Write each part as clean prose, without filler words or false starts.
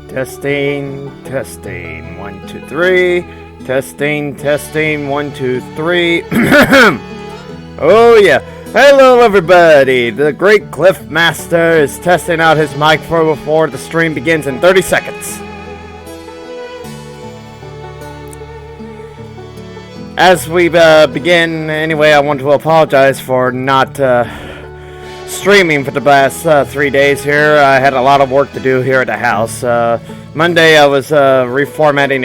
Testing, testing, 1, 2, 3. Testing, testing, 1, 2, 3. Oh yeah. Hello everybody. The Great Cliff Master is testing out his mic before the stream begins in 30 seconds. As we begin, anyway, I want to apologize for not streaming for the last 3 days here. I had a lot of work to do here at the house. Monday I was reformatting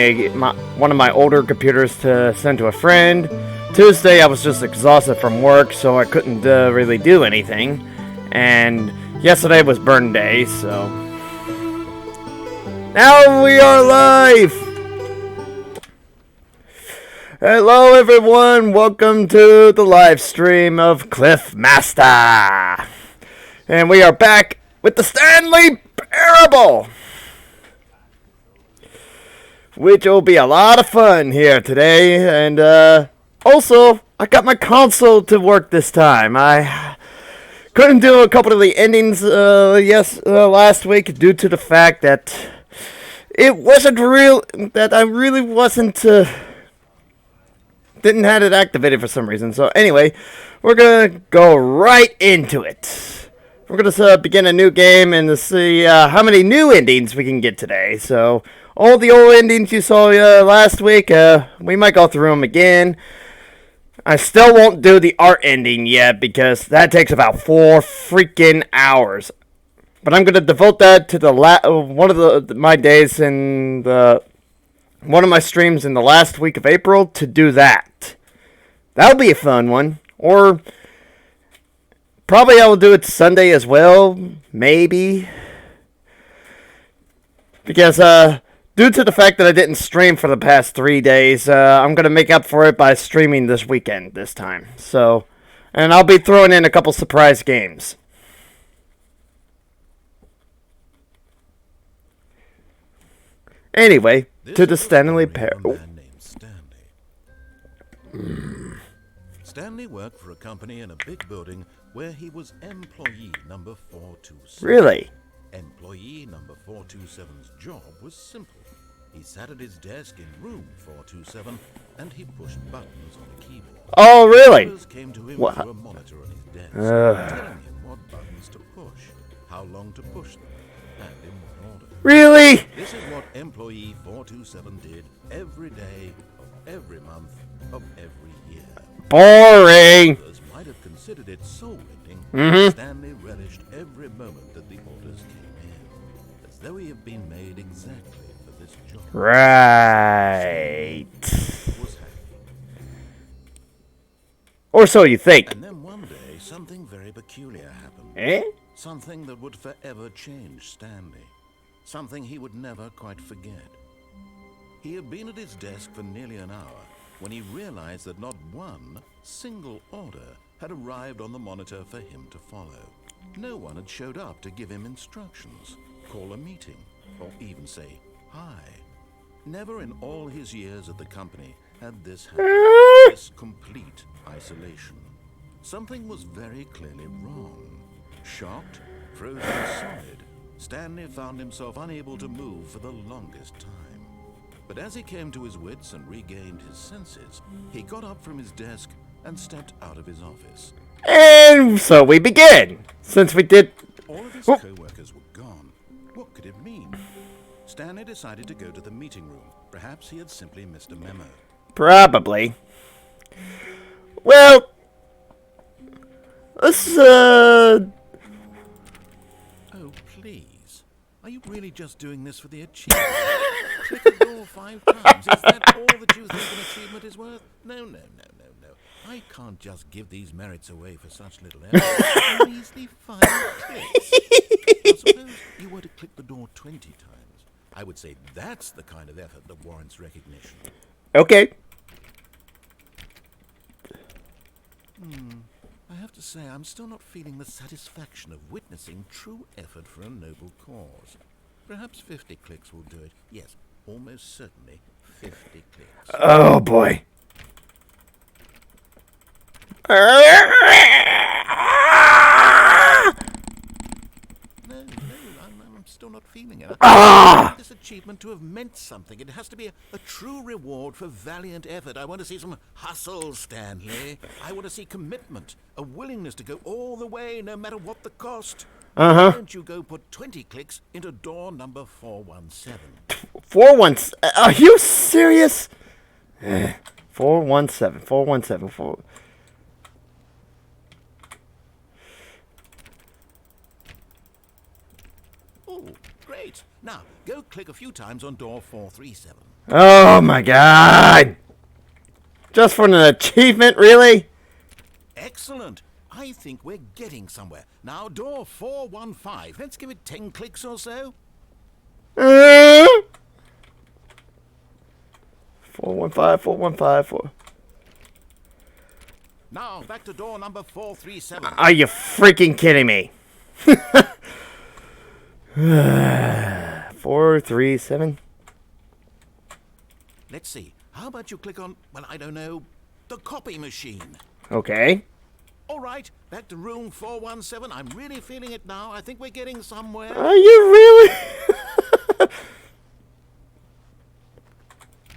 one of my older computers to send to a friend. Tuesday I was just exhausted from work, so I couldn't really do anything. And yesterday was burn day, so now we are live! Hello everyone, welcome to the live stream of Cliff Master. And we are back with the Stanley Parable, which will be a lot of fun here today. And also, I got my console to work this time. I couldn't do a couple of the endings last week due to the fact that it wasn't real, that I really wasn't didn't have it activated for some reason. So anyway, we're gonna go right into it. We're going to begin a new game and to see how many new endings we can get today. So, all the old endings you saw last week, we might go through them again. I still won't do the art ending yet because that takes about 4 freaking hours. But I'm going to devote that to the one of my days in one of my streams in the last week of April to do that. That'll be a fun one. Or probably I will do it Sunday as well, maybe. Because due to the fact that I didn't stream for the past 3 days, I'm going to make up for it by streaming this weekend this time. So, and I'll be throwing in a couple surprise games. Anyway, to the Stanley Parable. Stanley worked for a company in a big building where he was employee number 427. Really? Employee number 427's job was simple. He sat at his desk in room 427 and he pushed buttons on a keyboard. Oh, really? Others came to him through a monitor on his desk, telling him what buttons to push, how long to push them, and in what order. Really? This is what employee 427 did every day of every month of every year. Boring. Others might have considered it soul-ending. Stanley relished every moment that the orders came in, as though he had been made exactly for this job. Right. He was happy. Or so you think. And then one day, something very peculiar happened. Eh? Something that would forever change Stanley. Something he would never quite forget. He had been at his desk for nearly an hour when he realized that not one single order had arrived on the monitor for him to follow. No one had showed up to give him instructions, call a meeting, or even say hi. Never in all his years at the company had this happened. This complete isolation. Something was very clearly wrong. Shocked, frozen solid, Stanley found himself unable to move for the longest time. But as he came to his wits and regained his senses, he got up from his desk and stepped out of his office. And so we begin. Since we did... All of his co-workers were gone. What could it mean? Stanley decided to go to the meeting room. Perhaps he had simply missed a memo. Probably. Well, let's please. Are you really just doing this for the achievement? Click a door 5 times. Is that all that you think an achievement is worth? No. I can't just give these merits away for such little effort. A measly 5 clicks. Now, suppose you were to click the door 20 times. I would say that's the kind of effort that warrants recognition. Okay. I have to say, I'm still not feeling the satisfaction of witnessing true effort for a noble cause. Perhaps 50 clicks will do it. Yes, almost certainly 50 clicks. Oh, boy. No, I'm still not feeling it. I want this achievement to have meant something. It has to be a true reward for valiant effort. I want to see some hustle, Stanley. I want to see commitment, a willingness to go all the way, no matter what the cost. Why don't you go put 20 clicks into door number 417? 417. Are you serious? 417. Oh, great. Now, go click a few times on door 437. Oh, my God. Just for an achievement, really? Excellent. I think we're getting somewhere. Now, door 415. Let's give it 10 clicks or so. 415. Now, back to door number 437. Are you freaking kidding me? 437. Let's see. How about you click on, well, I don't know, the copy machine? Okay. All right, back to room 417. I'm really feeling it now. I think we're getting somewhere. Are you really?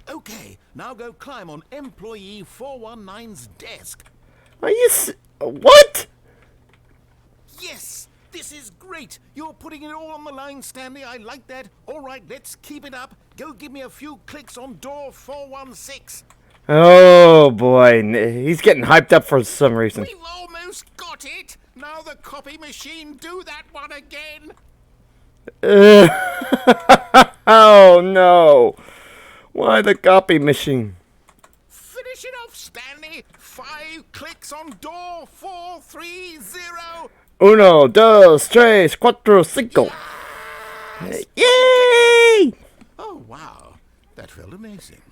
Okay, now go climb on employee 419's desk. Are you what? Yes, this is great. You're putting it all on the line, Stanley. I like that. All right, let's keep it up. Go give me a few clicks on door 416. Oh, boy. He's getting hyped up for some reason. We've almost got it. Now the copy machine, do that one again. Oh, no. Why the copy machine? Finish it off, Stanley. 5 clicks on door 430. 1, 2, 3, 4, 5. Yay! Oh, wow. That felt amazing.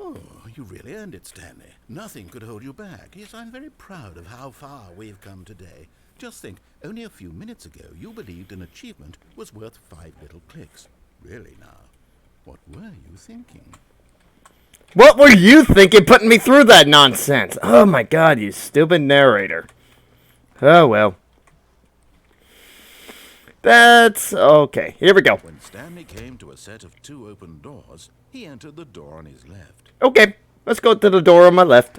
Oh, you really earned it, Stanley. Nothing could hold you back. Yes, I'm very proud of how far we've come today. Just think, only a few minutes ago, you believed an achievement was worth 5 little clicks. Really now, what were you thinking? What were you thinking putting me through that nonsense? Oh, my God, you stupid narrator. Oh, well. That's okay. Here we go. When Stanley came to a set of 2 open doors, he entered the door on his left. Okay, let's go to the door on my left.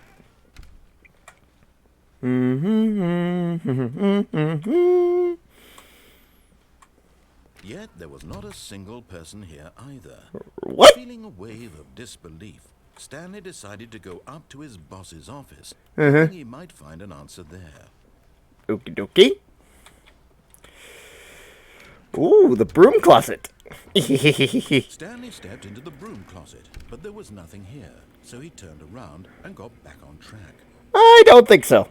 Yet there was not a single person here either. What? Feeling a wave of disbelief, Stanley decided to go up to his boss's office, Uh-huh. thinking he might find an answer there. Okie dokie. Ooh, the broom closet. Stanley stepped into the broom closet, but there was nothing here, so he turned around and got back on track. I don't think so.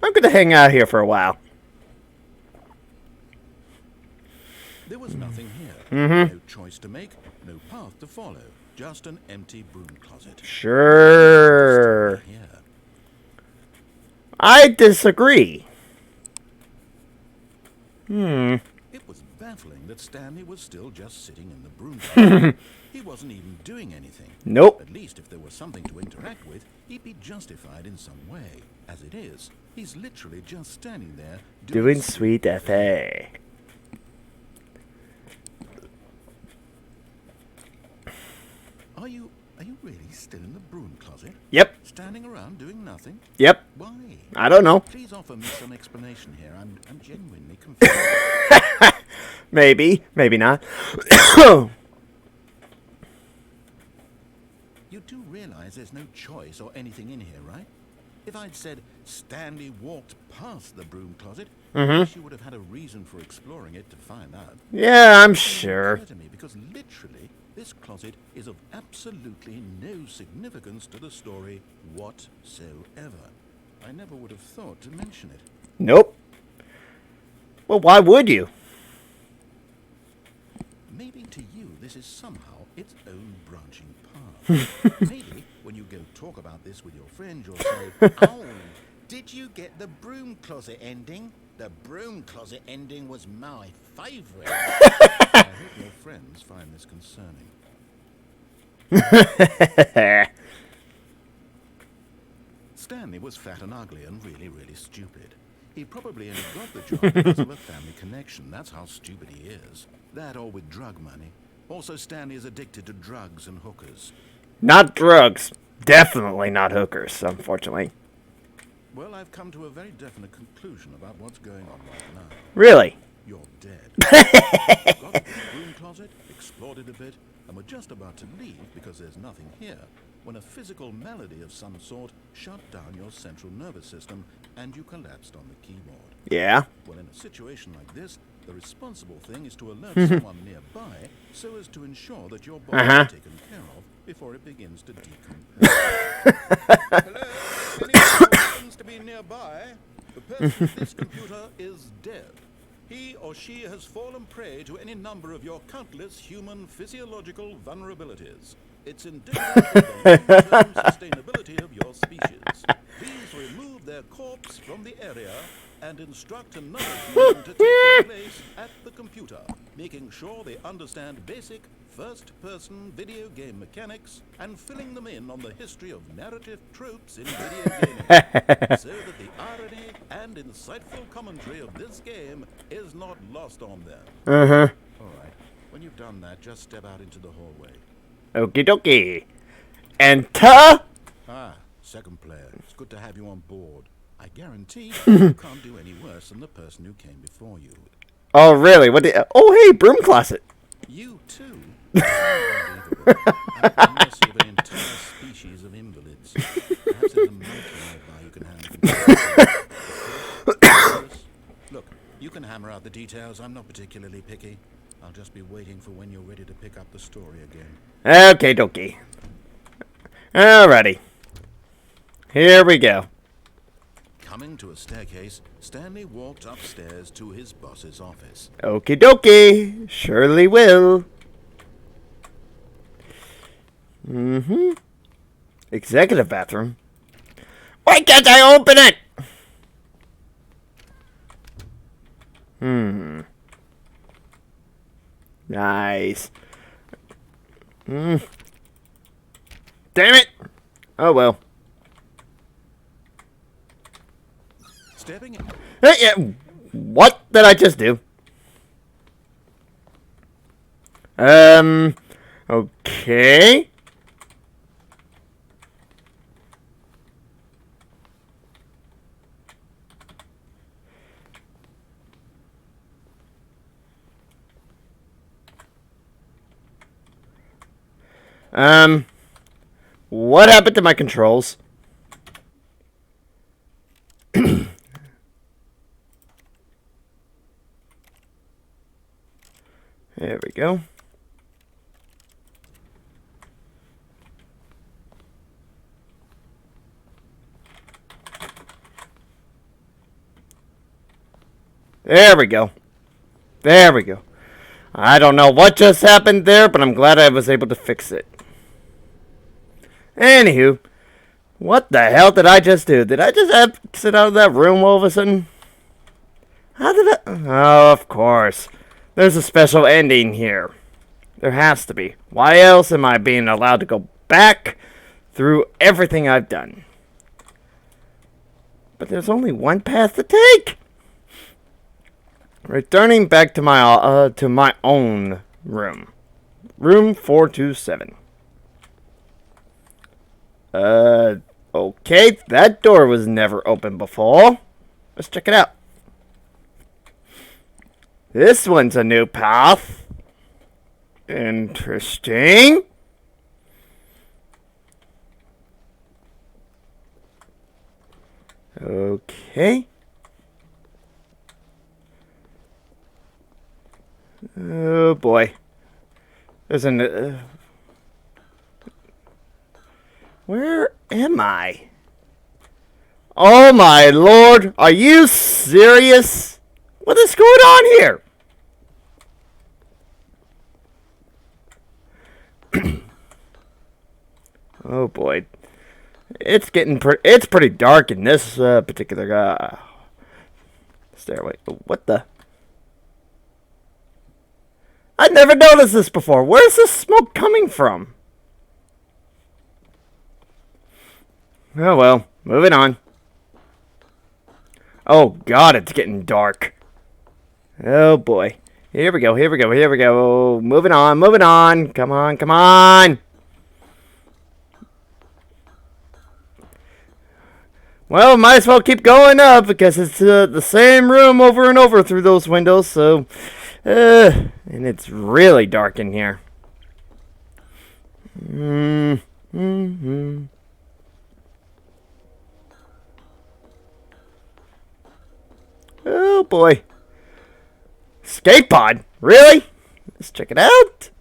I'm going to hang out here for a while. There was nothing here. Mm-hmm. No choice to make, no path to follow, just an empty broom closet. Sure. Here. I disagree. It was baffling that Stanley was still just sitting in the broom closet. He wasn't even doing anything. Nope. At least if there was something to interact with, he'd be justified in some way. As it is, he's literally just standing there Doing sweet FA. Are you really still in the broom closet? Yep. Standing around doing nothing? Yep. Why? I don't know. Please offer me some explanation here. I'm genuinely confused. Maybe. Maybe not. You do realize there's no choice or anything in here, right? If I'd said Stanley walked past the broom closet, Mm-hmm. she would have had a reason for exploring it to find out. Yeah, I'm It sure. occurred to me because literally, this closet is of absolutely no significance to the story whatsoever. I never would have thought to mention it. Nope. Well, why would you? Maybe to you this is somehow its own branching path. Maybe when you go talk about this with your friend, you'll say, "Oh, did you get the broom closet ending? The broom closet ending was my favourite." I hope your friends find this concerning. Stanley was fat and ugly and really, really stupid. He probably only got the job because of a family connection. That's how stupid he is. That or with drug money. Also, Stanley is addicted to drugs and hookers. Not drugs. Definitely not hookers, unfortunately. Well, I've come to a very definite conclusion about what's going on right now. Really? You're dead. Got to the room closet, explored it a bit, and we're just about to leave because there's nothing here, when a physical malady of some sort shut down your central nervous system and you collapsed on the keyboard. Yeah. Well, in a situation like this, the responsible thing is to alert someone nearby so as to ensure that your body is taken care of before it begins to decompose. Hello? Anyone who happens to be nearby? The person with this computer is dead. He or she has fallen prey to any number of your countless human physiological vulnerabilities. It's indicative of the long-term sustainability of your species. Please remove their corpse from the area and instruct another human to take their place at the computer, making sure they understand basic first-person video game mechanics and filling them in on the history of narrative tropes in video gaming, so that the irony and insightful commentary of this game is not lost on them. Uh-huh. All right, when you've done that, just step out into the hallway. Okie dokie. Enter. Ah, second player. It's good to have you on board. I guarantee you can't do any worse than the person who came before you. Oh, really? What the... Oh, hey, broom closet. You too? Unbelievable. I'm at the mercy of an entire species of invalids. Perhaps there's a monkey nearby you can handle. Look, you can hammer out the details. I'm not particularly picky. I'll just be waiting for when you're ready to pick up the story again. Okay, dokie. Alrighty. Here we go. Coming to a staircase, Stanley walked upstairs to his boss's office. Okie dokie. Surely will. Mm-hmm. Executive bathroom. Why can't I open it? Nice. Damn it. Oh, well. Stepping in. Hey, yeah. What did I just do? Okay. What happened to my controls? There we go. There we go. There we go. I don't know what just happened there, but I'm glad I was able to fix it. Anywho, what the hell did I just do? Did I just exit out of that room all of a sudden? How did I... Oh, of course. There's a special ending here. There has to be. Why else am I being allowed to go back through everything I've done? But there's only one path to take. Returning back to my own room. Room 427. Okay, that door was never open before. Let's check it out. This one's a new path. Interesting. Okay. Oh boy. There's an... where am I? Oh my lord, are you serious? What is going on here? Oh boy. It's getting it's pretty dark in this particular stairway. What the? I've never noticed this before. Where's this smoke coming from? Oh well, moving on. Oh god, it's getting dark. Oh boy. Here we go, here we go, here we go. Moving on, moving on. Come on, come on. Well, might as well keep going up because it's the same room over and over through those windows, so... and it's really dark in here. Oh boy. Skate pod? Really? Let's check it out.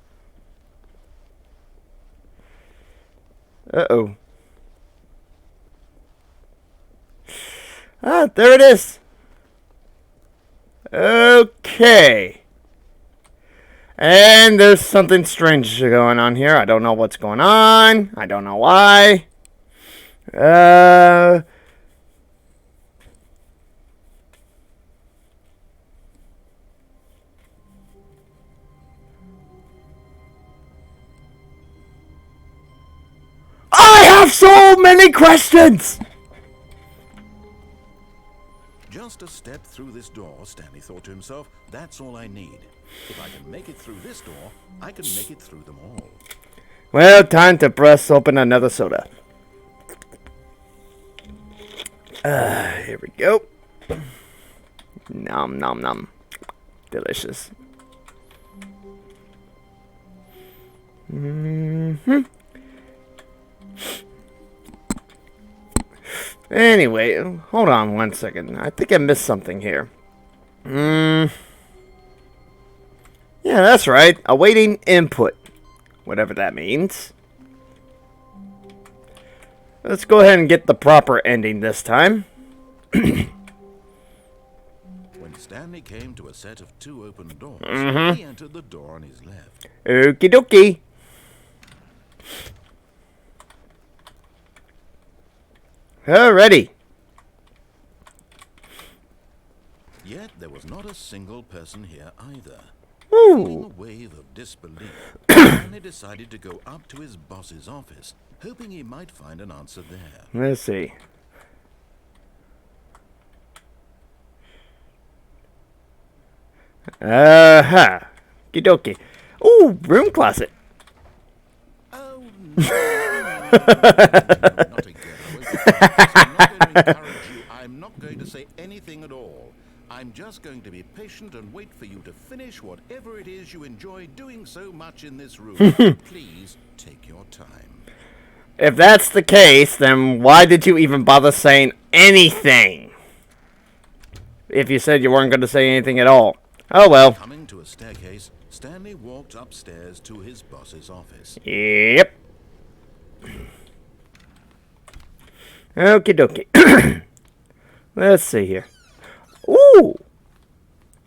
Uh-oh. Ah, there it is. Okay. And there's something strange going on here. I don't know what's going on. I don't know why. I have so many questions! Just a step through this door, Stanley thought to himself. That's all I need. If I can make it through this door, I can make it through them all. Well, time to press open another soda. Here we go. Nom nom nom. Delicious. Anyway, hold on one second. I think I missed something here. Yeah, that's right. Awaiting input. Whatever that means. Let's go ahead and get the proper ending this time. When Stanley came to a set of 2 open doors, he entered the door on his left. Okie dokie. Alrighty. Yet there was not a single person here either. Ooh. Feeling a wave of disbelief, Stanley decided to go up to his boss's office, hoping he might find an answer there. Let's see. Okie dokie. Ooh, broom closet. Oh, no. Not again. I'm not going to encourage you. I'm not going to say anything at all. I'm just going to be patient and wait for you to finish whatever it is you enjoy doing so much in this room. Please take your time. If that's the case, then why did you even bother saying anything? If you said you weren't going to say anything at all. Oh well. Coming to a staircase, Stanley walked upstairs to his boss's office. Yep. Okie dokie. Let's see here. Ooh!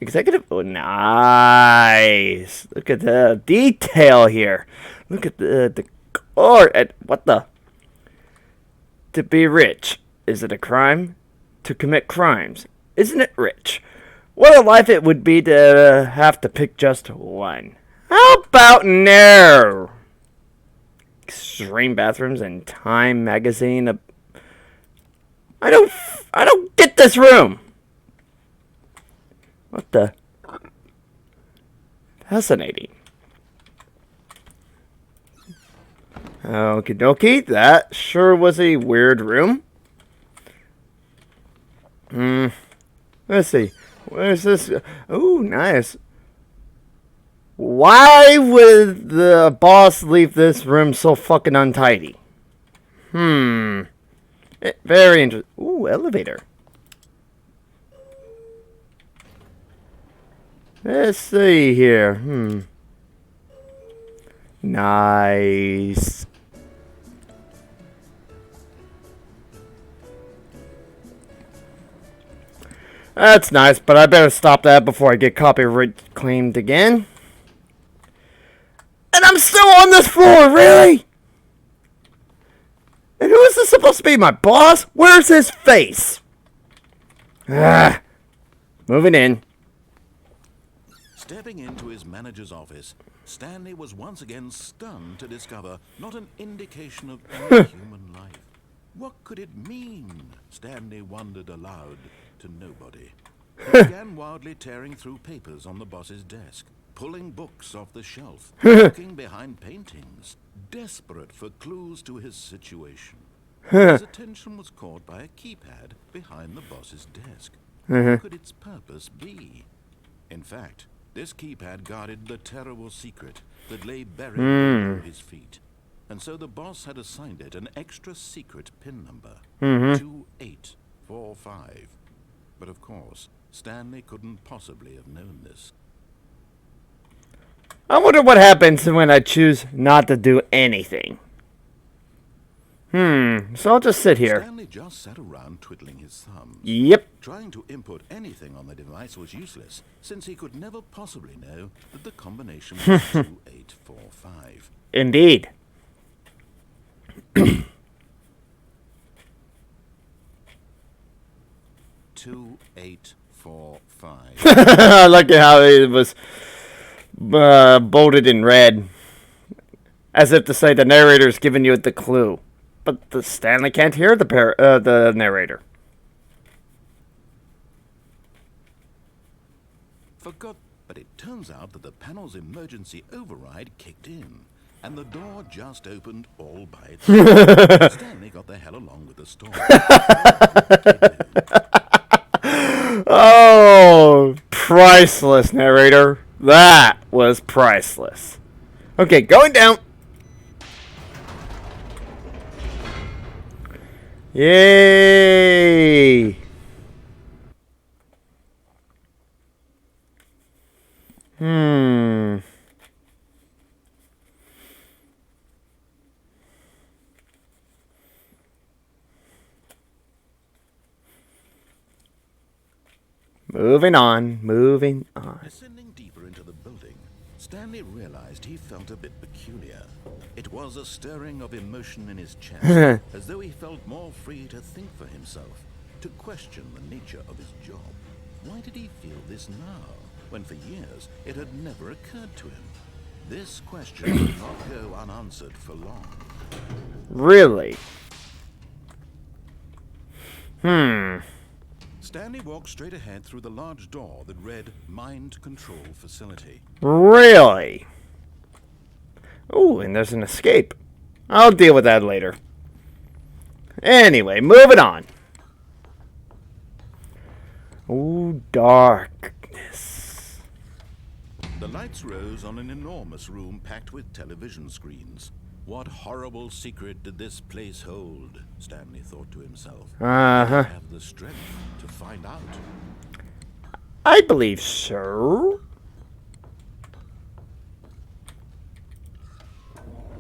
Executive. Oh, nice. Look at the detail here. Look at the core. What the? To be rich. Is it a crime? To commit crimes. Isn't it rich? What a life it would be to have to pick just one. How about no? Extreme bathrooms and Time magazine. I don't get this room. What the? Fascinating. Okie dokie. That sure was a weird room. Let's see. Where's this? Oh, nice. Why would the boss leave this room so fucking untidy? Very interesting. Ooh, elevator. Let's see here. Nice. That's nice, but I better stop that before I get copyright claimed again. And I'm still on this floor, really? And who is this supposed to be, my boss? Where's his face? Moving in. Stepping into his manager's office, Stanley was once again stunned to discover not an indication of any human life. What could it mean? Stanley wondered aloud to nobody. He began wildly tearing through papers on the boss's desk, pulling books off the shelf, looking behind paintings, desperate for clues to his situation. His attention was caught by a keypad behind the boss's desk. What could its purpose be? In fact, this keypad guarded the terrible secret that lay buried below his feet. And so the boss had assigned it an extra secret PIN number, 2845. But of course, Stanley couldn't possibly have known this. I wonder what happens when I choose not to do anything. So I'll just sit here. Stanley just sat around twiddling his thumbs. Yep. Trying to input anything on the device was useless, since he could never possibly know that the combination was 2845. Indeed. 2845. I like how it was bolded in red. As if to say the narrator's giving you the clue. But the Stanley can't hear the narrator. But it turns out that the panel's emergency override kicked in, and the door just opened all by itself. Stanley got the hell along with the storm. Oh, priceless, narrator. That was priceless. Okay, going down. Yay! Moving on, moving on. Ascending deeper into the building, Stanley realized he felt a bit peculiar. It was a stirring of emotion in his chest, as though he felt more free to think for himself, to question the nature of his job. Why did he feel this now, when for years it had never occurred to him? This question would not go unanswered for long. Really? Stanley walked straight ahead through the large door that read Mind Control Facility. Really? Oh, and there's an escape. I'll deal with that later. Anyway, moving on. Oh, darkness. The lights rose on an enormous room packed with television screens. What horrible secret did this place hold? Stanley thought to himself. Have the strength to find out. I believe so.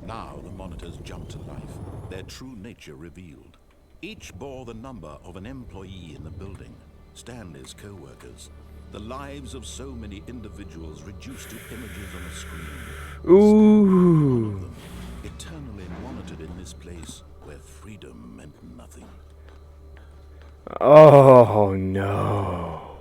Now the monitors jumped to life, their true nature revealed. Each bore the number of an employee in the building, Stanley's co-workers. The lives of so many individuals reduced to images on a screen. Ooh. Eternally monitored in this place where freedom meant nothing. Oh, no.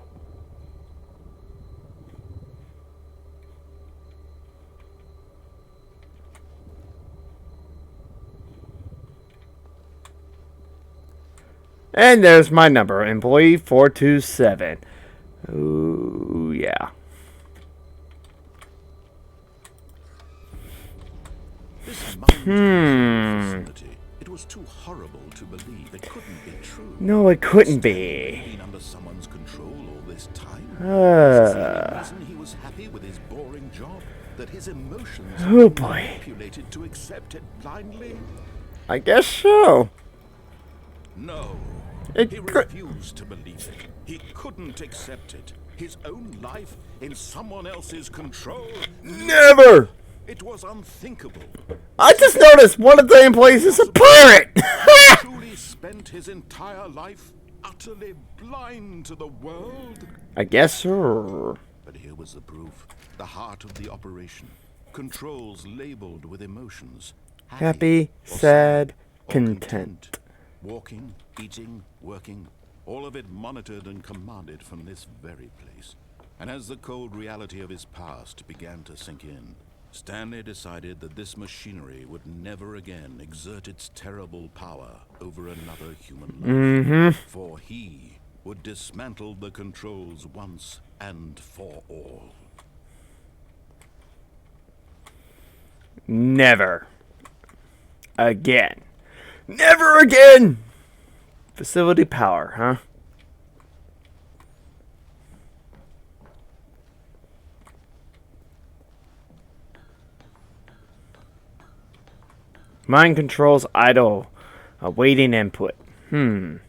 And there's my number, employee 427. Ooh, yeah. This facility, it was too horrible to believe. It couldn't be true. No, it couldn't be. Been under someone's control all this time. Is the reason he was happy with his boring job? That his emotions Oh, boy. manipulated to accept it blindly? I guess so. No. It He refused to believe it. He couldn't accept it. His own life in someone else's control? Never! It was unthinkable. I just noticed one of the employees is a pirate! He truly spent his entire life utterly blind to the world. I guess so. But here was the proof. The heart of the operation. Controls labeled with emotions. Happy, or sad, or content. Walking, eating, working, all of it monitored and commanded from this very place. And as the cold reality of his past began to sink in, Stanley decided that this machinery would never again exert its terrible power over another human life. For he would dismantle the controls once and for all. Never. Again. Never again! Facility power, huh? Mind controls idle, awaiting input. And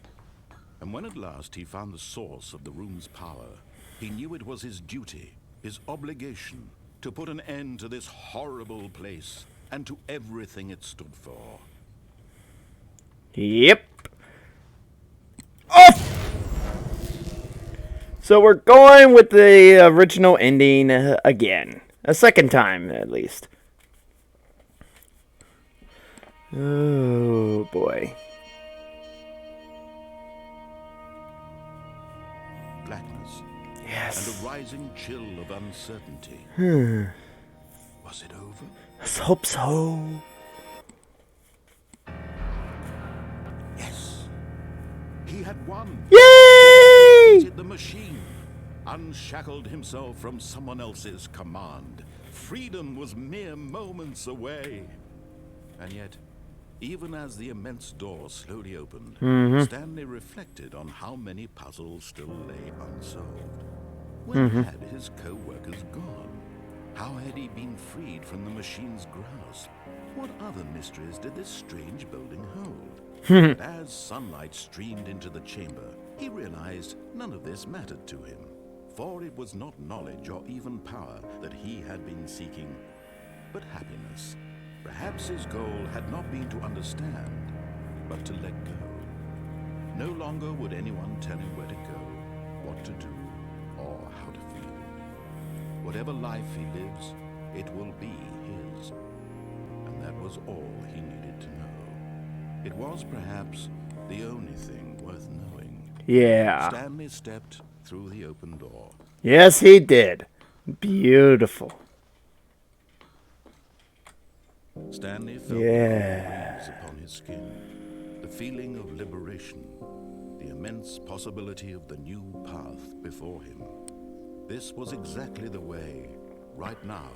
when at last he found the source of the room's power, he knew it was his duty, his obligation, to put an end to this horrible place and to everything it stood for. Yep. Off! So we're going with the original ending again. A second time, at least. Oh, boy. Blackness. Yes. And a rising chill of uncertainty. Was it over? Let's hope so. Yes. He had won. Yay! Defeated the machine. Unshackled himself from someone else's command. Freedom was mere moments away. And yet, even as the immense door slowly opened, Stanley reflected on how many puzzles still lay unsolved. Where had his co-workers gone? How had he been freed from the machine's grasp? What other mysteries did this strange building hold? But as sunlight streamed into the chamber, he realized none of this mattered to him. For it was not knowledge or even power that he had been seeking, but happiness. Perhaps his goal had not been to understand, but to let go. No longer would anyone tell him where to go, what to do, or how to feel. Whatever life he lives, it will be his. And that was all he needed to know. It was perhaps the only thing worth knowing. Yeah. Stanley stepped through the open door. Yes, he did. Beautiful. Stanley felt Yeah. the breeze upon his skin, the feeling of liberation, the immense possibility of the new path before him. This was exactly the way, right now,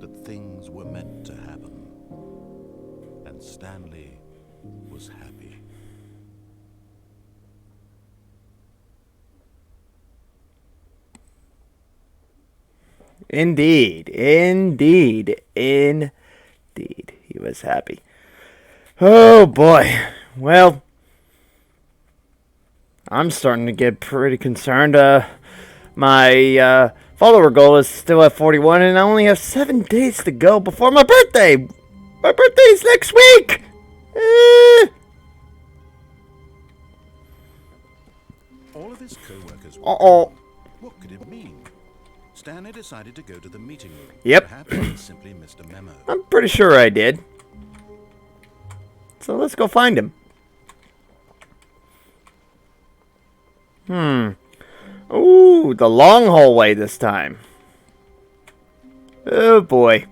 that things were meant to happen. And Stanley was happy. Indeed. Indeed. Indeed. He was happy. Oh, boy. Well, I'm starting to get pretty concerned. My follower goal is still at 41, and I only have 7 days to go before my birthday. My birthday's next week. All of his co-workers were Uh-oh. What could it mean? Stanley decided to go to the meeting room. Yep. Perhaps he simply missed a memo. I'm pretty sure I did. So let's go find him. Ooh, the long hallway this time. Oh boy.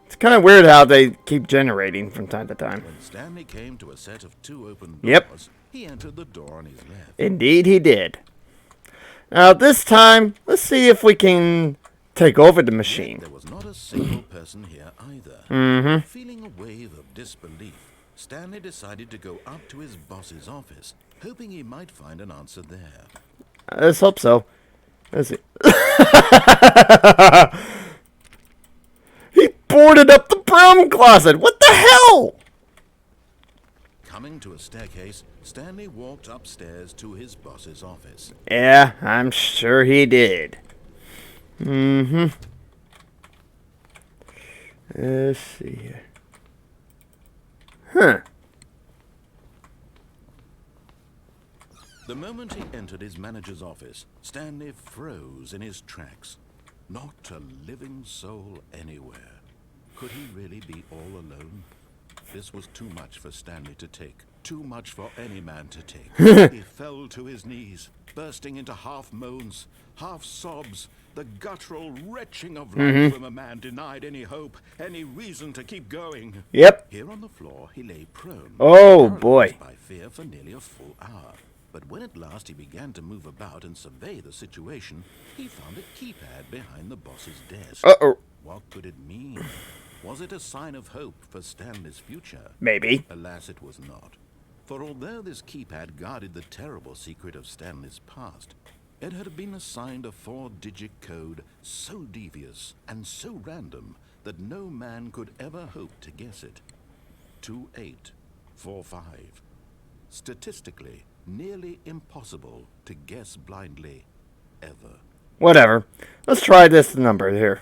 It's kind of weird how they keep generating from time to time. When Stanley came to a set of 2 open doors, Yep. he entered the door on his left. Indeed he did. Now this time, let's see if we can take over the machine. There was not a single person here either. Feeling a wave of disbelief, Stanley decided to go up to his boss's office, hoping he might find an answer there. Let's hope so. Let's see. He boarded up the broom closet. What the hell? Coming to a staircase, Stanley walked upstairs to his boss's office. Yeah, I'm sure he did. Mm-hmm. Let's see here. Huh. The moment he entered his manager's office, Stanley froze in his tracks. Not a living soul anywhere. Could he really be all alone? This was too much for Stanley to take. Too much for any man to take. He fell to his knees, bursting into half moans, half sobs, the guttural retching of life from a man denied any hope, any reason to keep going. Yep. Here on the floor, he lay prone. Oh, boy. By fear for nearly a full hour. But when at last he began to move about and survey the situation, he found a keypad behind the boss's desk. Uh-oh. What could it mean? Was it a sign of hope for Stanley's future? Maybe. Alas, it was not. For although this keypad guarded the terrible secret of Stanley's past, it had been assigned a 4-digit code so devious and so random that no man could ever hope to guess it. 2845. Statistically, nearly impossible to guess blindly, ever. Whatever. Let's try this number here.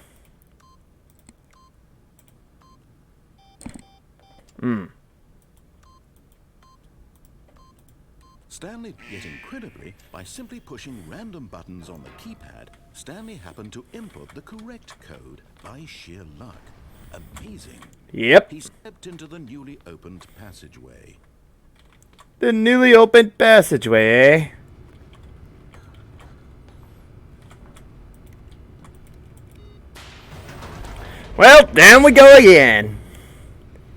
Stanley, yet incredibly, by simply pushing random buttons on the keypad, Stanley happened to input the correct code by sheer luck. Amazing. Yep. He stepped into the newly opened passageway. The newly opened passageway, eh? Well, down we go again.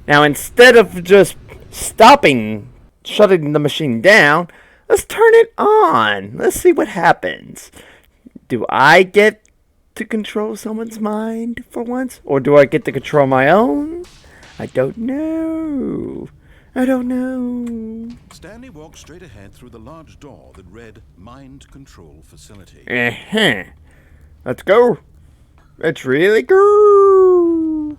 Now, instead of just shutting the machine down, let's turn it on. Let's see what happens. Do I get to control someone's mind for once? Or do I get to control my own? I don't know. I don't know. Stanley walked straight ahead through the large door that read Mind Control Facility. Let's go. Let's really go.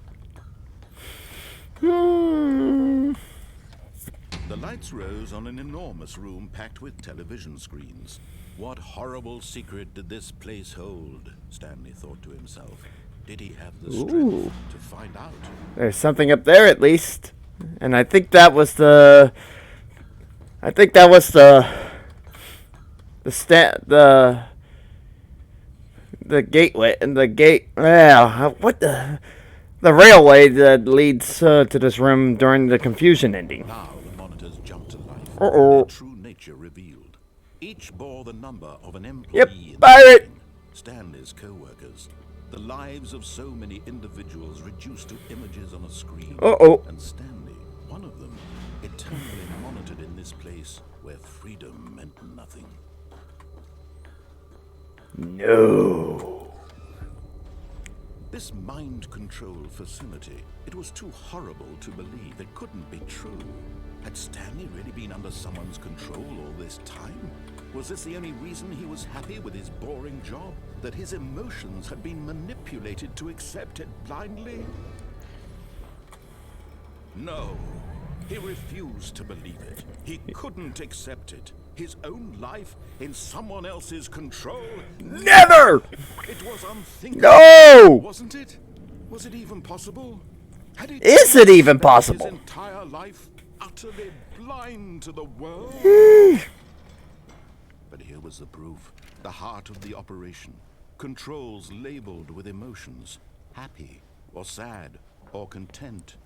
The lights rose on an enormous room packed with television screens. What horrible secret did this place hold? Stanley thought to himself. Did he have the strength to find out? There's something up there at least. And I think that was the gateway and the gate. What the railway that leads to this room during the confusion ending. Now the monitors jumped to life. Uh-oh. Their true nature revealed. Each bore the number of an employee. Yep, in the pirate. building. Stanley's co-workers. The lives of so many individuals reduced to images on a screen. Uh-oh. And Stanley, one of them, eternally monitored in this place where freedom meant nothing. No. This mind control facility, it was too horrible to believe. It couldn't be true. Had Stanley really been under someone's control all this time? Was this the only reason he was happy with his boring job? That his emotions had been manipulated to accept it blindly? No. He refused to believe it. He couldn't accept it. His own life in someone else's control? Never! It was unthinkable. No! Wasn't it? Was it even possible? Is it even possible? His entire life utterly blind to the world? But here was the proof. The heart of the operation. Controls labeled with emotions. Happy or sad or content.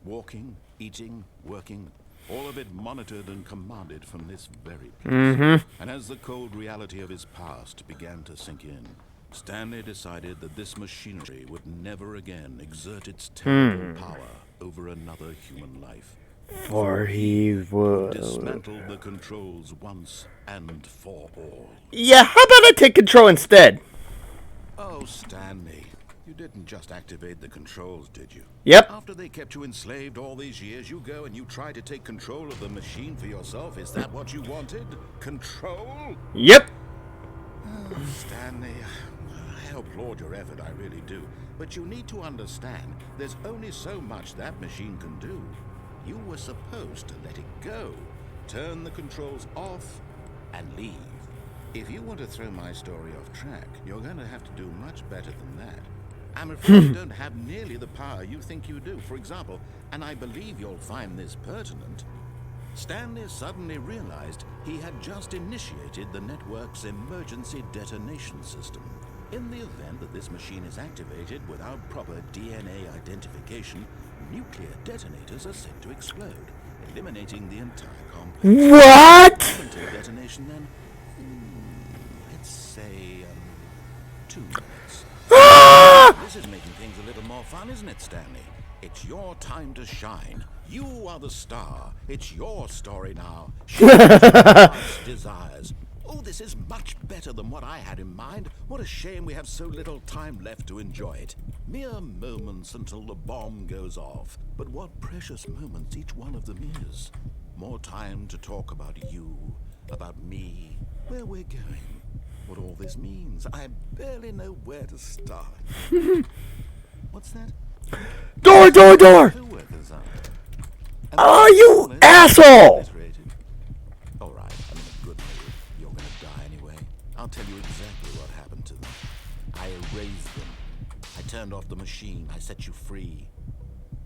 Walking, eating, working. All of it monitored and commanded from this very place. And as the cold reality of his past began to sink in, Stanley decided that this machinery would never again exert its terrible power over another human life. For he would. Dismantle the controls once and for all. Yeah, how about I take control instead? Oh, Stanley, you didn't just activate the controls, did you? Yep. After they kept you enslaved all these years, you go and you try to take control of the machine for yourself. Is that what you wanted? Control? Yep. Oh, Stanley, I applaud your effort, I really do. But you need to understand, there's only so much that machine can do. You were supposed to let it go, turn the controls off, and leave. If you want to throw my story off track, you're going to have to do much better than that. I'm afraid you don't have nearly the power you think you do. For example, and I believe you'll find this pertinent, Stanley suddenly realized he had just initiated the network's emergency detonation system. In the event that this machine is activated without proper DNA identification, nuclear detonators are set to explode, eliminating the entire complex. What? Until detonation then, let's say, 2 minutes. This is making things a little more fun, isn't it, Stanley? It's your time to shine. You are the star. It's your story now. Share your heart's desires. Oh, this is much better than what I had in mind. What a shame we have so little time left to enjoy it. Mere moments until the bomb goes off. But what precious moments each one of them is. More time to talk about you, about me, where we're going, what all this means. I barely know where to start. What's that? Door! Co-workers are. Oh, you asshole! All right, I'm in a good mood. You're gonna die anyway. I'll tell you exactly what happened to them. I erased them. I turned off the machine. I set you free.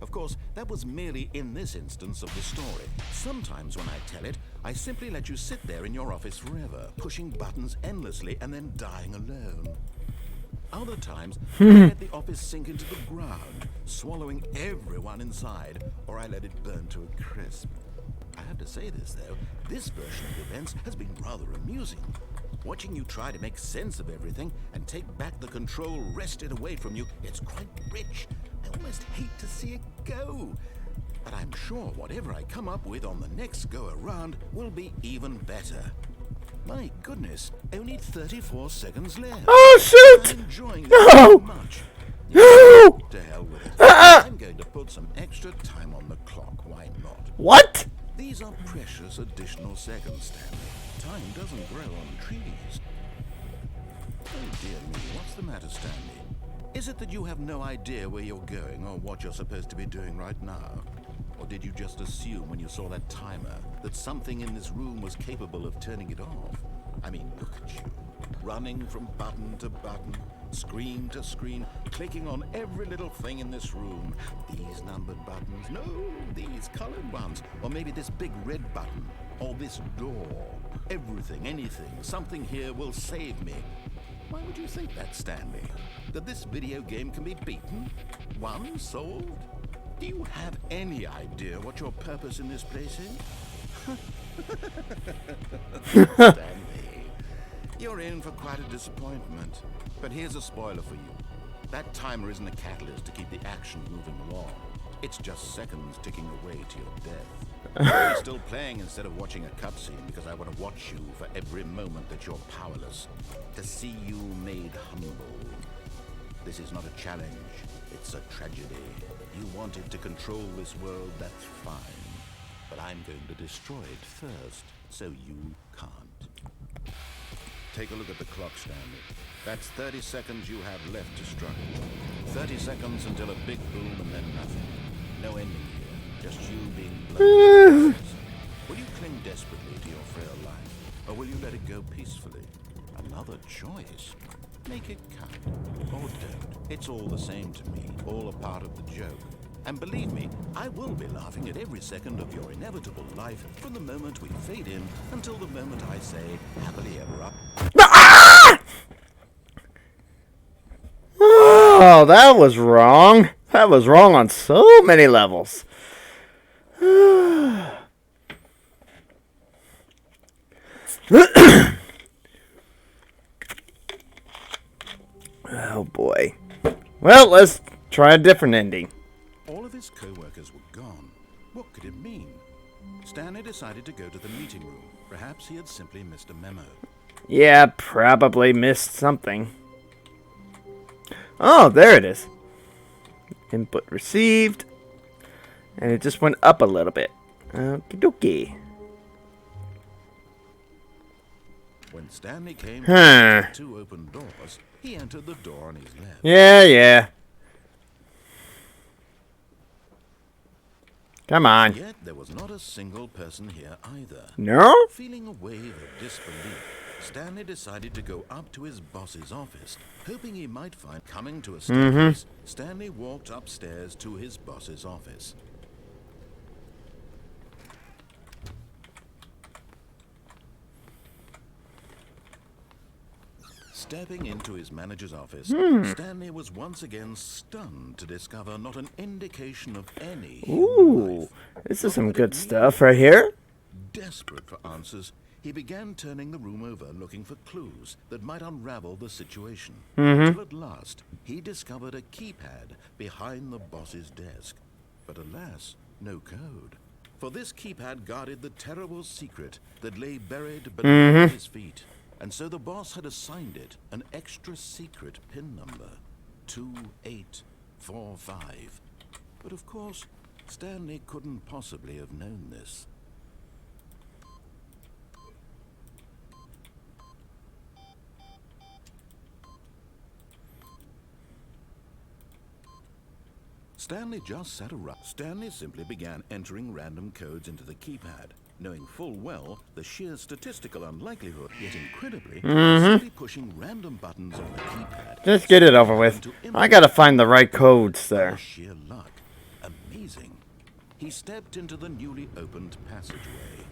Of course, that was merely in this instance of the story. Sometimes when I tell it, I simply let you sit there in your office forever, pushing buttons endlessly and then dying alone. Other times, I let the office sink into the ground, swallowing everyone inside, or I let it burn to a crisp. I have to say this, though, this version of events has been rather amusing. Watching you try to make sense of everything and take back the control wrested away from you, it's quite rich. I almost hate to see it go. But I'm sure whatever I come up with on the next go-around will be even better. My goodness, only 34 seconds left. Oh, shoot! I'm enjoying this No! so much. No! To hell with it. I'm going to put some extra time on the clock. Why not? What? These are precious additional seconds, Stanley. Time doesn't grow on trees. Oh dear me, what's the matter, Stanley? Is it that you have no idea where you're going or what you're supposed to be doing right now? Or did you just assume when you saw that timer that something in this room was capable of turning it off? I mean, look at you. Running from button to button, screen to screen, clicking on every little thing in this room. These numbered buttons, no, these colored ones. Or maybe this big red button, or this door. Everything, anything, something here will save me. Why would you think that, Stanley? That this video game can be beaten? Won? Solved? Do you have any idea what your purpose in this place is? Stanley, you're in for quite a disappointment. But here's a spoiler for you. That timer isn't a catalyst to keep the action moving along. It's just seconds ticking away to your death. I'm still playing instead of watching a cutscene because I want to watch you for every moment that you're powerless. To see you made humble. This is not a challenge. It's a tragedy. You wanted to control this world, that's fine. But I'm going to destroy it first, so you can't. Take a look at the clock, Stanley. That's 30 seconds you have left to struggle. 30 seconds until a big boom and then nothing. No ending here, just you being blown. Will you cling desperately to your frail life, or will you let it go peacefully? Another choice. Make it count, or don't. It's all the same to me, all a part of the joke. And believe me, I will be laughing at every second of your inevitable life from the moment we fade in until the moment I say, happily ever after. Oh, that was wrong. That was wrong on so many levels. Oh boy. Well, let's try a different ending. All of his co-workers were gone. What could it mean? Stanley decided to go to the meeting room. Perhaps he had simply missed a memo. Yeah, probably missed something. Oh, there it is. Input received. And it just went up a little bit. Okie dokie. When Stanley came to two open doors, he entered the door on his left. Yeah. Come on. Yet there was not a single person here either. No? Feeling a wave of disbelief, Stanley decided to go up to his boss's office, hoping he might find. Coming to a staircase, Stanley walked upstairs to his boss's office. Stepping into his manager's office, Stanley was once again stunned to discover not an indication of any human life. This is some good stuff right here. Desperate for answers, he began turning the room over looking for clues that might unravel the situation. Until at last, he discovered a keypad behind the boss's desk. But alas, no code. For this keypad guarded the terrible secret that lay buried beneath his feet. And so the boss had assigned it an extra secret PIN number, 2845. But of course, Stanley couldn't possibly have known this. Stanley just sat around. Stanley simply began entering random codes into the keypad, knowing full well the sheer statistical unlikelihood, yet incredibly, simply pushing random buttons on the keypad. Just get it over with. I gotta find the right codes there. Sheer luck. Amazing. He stepped into the newly opened passageway.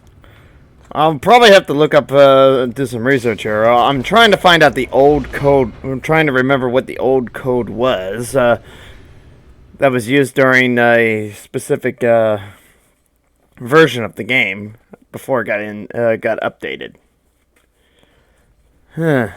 I'll probably have to look up, do some research here. I'm trying to find out the old code. I'm trying to remember what the old code was. That was used during a specific version of the game before it got updated. Huh.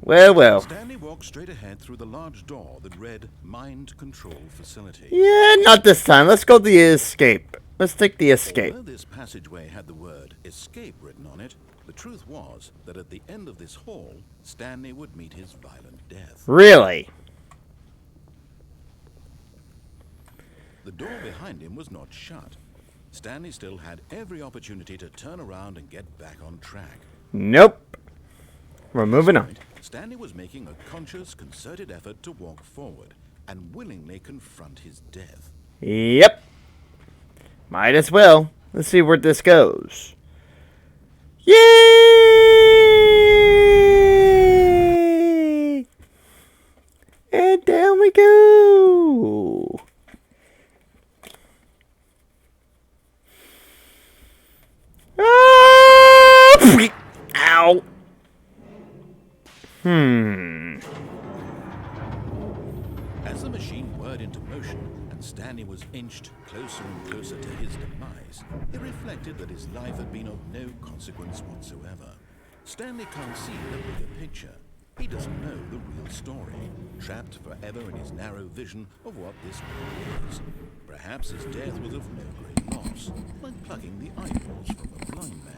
Well. Stanley walked straight ahead through the large door that read Mind Control Facility. Yeah, not this time. Let's go the escape. Let's take the escape. Although this passageway had the word escape written on it, the truth was that at the end of this hall, Stanley would meet his violent death. Really? The door behind him was not shut. Stanley still had every opportunity to turn around and get back on track. Nope. We're moving on. Stanley was making a conscious, concerted effort to walk forward and willingly confront his death. Yep. Might as well. Let's see where this goes. Yay! And down we go. Ah! Ow. As the machine whirred into motion and Stanley was inched closer and closer to his demise, he reflected that his life had been of no consequence whatsoever. Stanley can't see the bigger picture. He doesn't know the real story, trapped forever in his narrow vision of what this world is. Perhaps his death was of no great loss, like plucking the eyeballs from a blind man.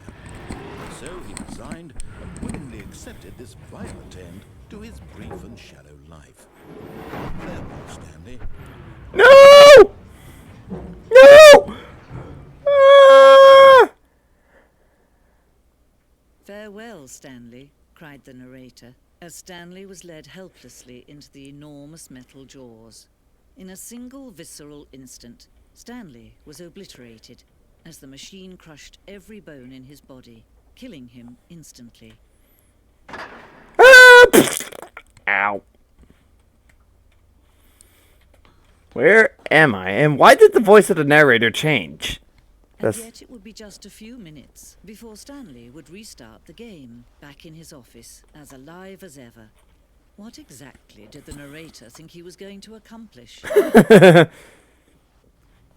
And so he resigned and willingly accepted this violent end to his brief and shallow life. Farewell, Stanley. No! No! Ah! Farewell, Stanley, cried the narrator, as Stanley was led helplessly into the enormous metal jaws. In a single visceral instant, Stanley was obliterated as the machine crushed every bone in his body, killing him instantly. Ah! Ow. Where am I? And why did the voice of the narrator change? And yet it would be just a few minutes before Stanley would restart the game, back in his office, as alive as ever. What exactly did the narrator think he was going to accomplish?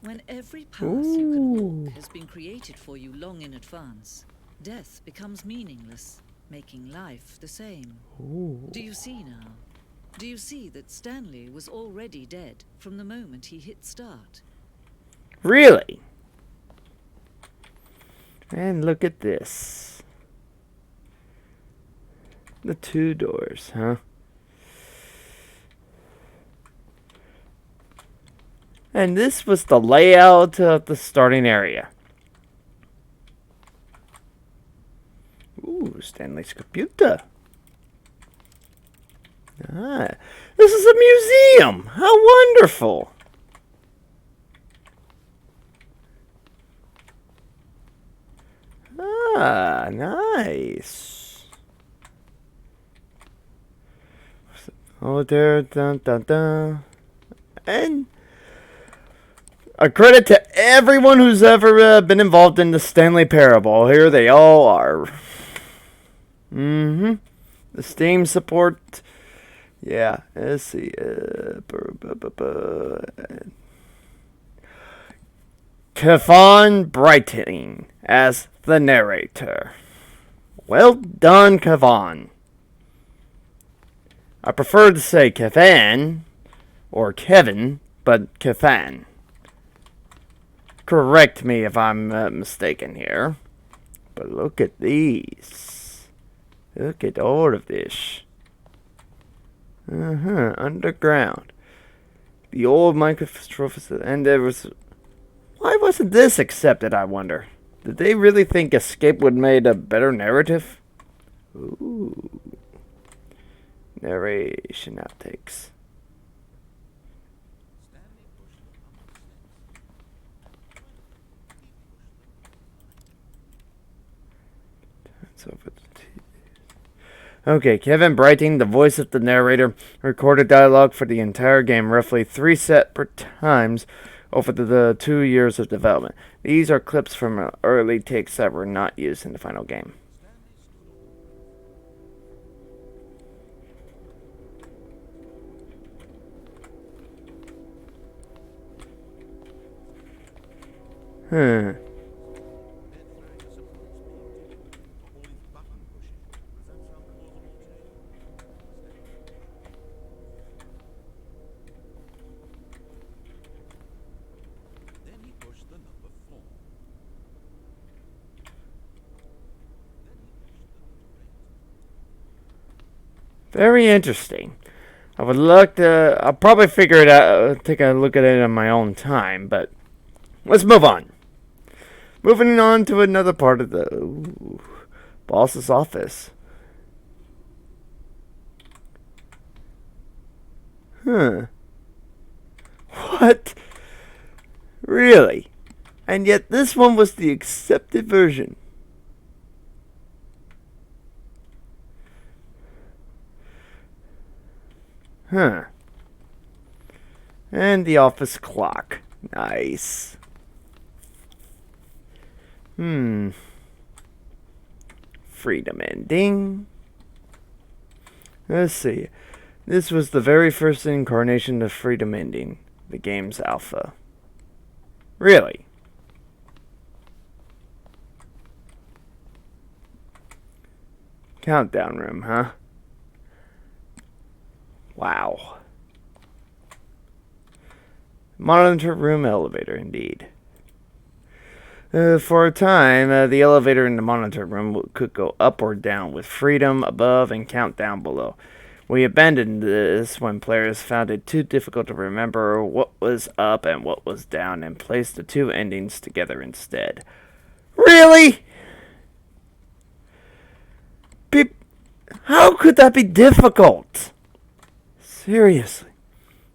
When every path you can walk has been created for you long in advance, death becomes meaningless, making life the same. Do you see now? Do you see that Stanley was already dead from the moment he hit start? Really? And look at this. The two doors, huh? And this was the layout of the starting area. Ooh, Stanley's computer. Ah, this is a museum! How wonderful! Ah, nice. Oh, there, dun dun dun. And a credit to everyone who's ever been involved in the Stanley Parable. Here they all are. The Steam support. Yeah, let's see. Kevon Brighting as the narrator. Well done, Kevon. I prefer to say Kevin or Kevin, but Kevin. Correct me if I'm mistaken here. But look at these. Look at all of this. Underground. The old Minecraft, and there was... Why wasn't this accepted, I wonder? Did they really think Escape would made a better narrative? Ooh. Narration outtakes. Okay, Kevin Brighting, the voice of the narrator, recorded dialogue for the entire game, roughly 3 separate times over the 2 years of development. These are clips from early takes that were not used in the final game. Very interesting. I would like to... I'll probably figure it out, take a look at it on my own time, but let's move on. Moving on to another part of the boss's office. What? Really? And yet this one was the accepted version. And the office clock. Nice. Freedom ending. Let's see. This was the very first incarnation of Freedom ending, the game's alpha. Really? Countdown room, huh? Wow. Monitor room elevator, indeed. For a time, the elevator in the monitor room could go up or down, with freedom above and countdown below. We abandoned this when players found it too difficult to remember what was up and what was down, and placed the two endings together instead. Really? How could that be difficult? Seriously.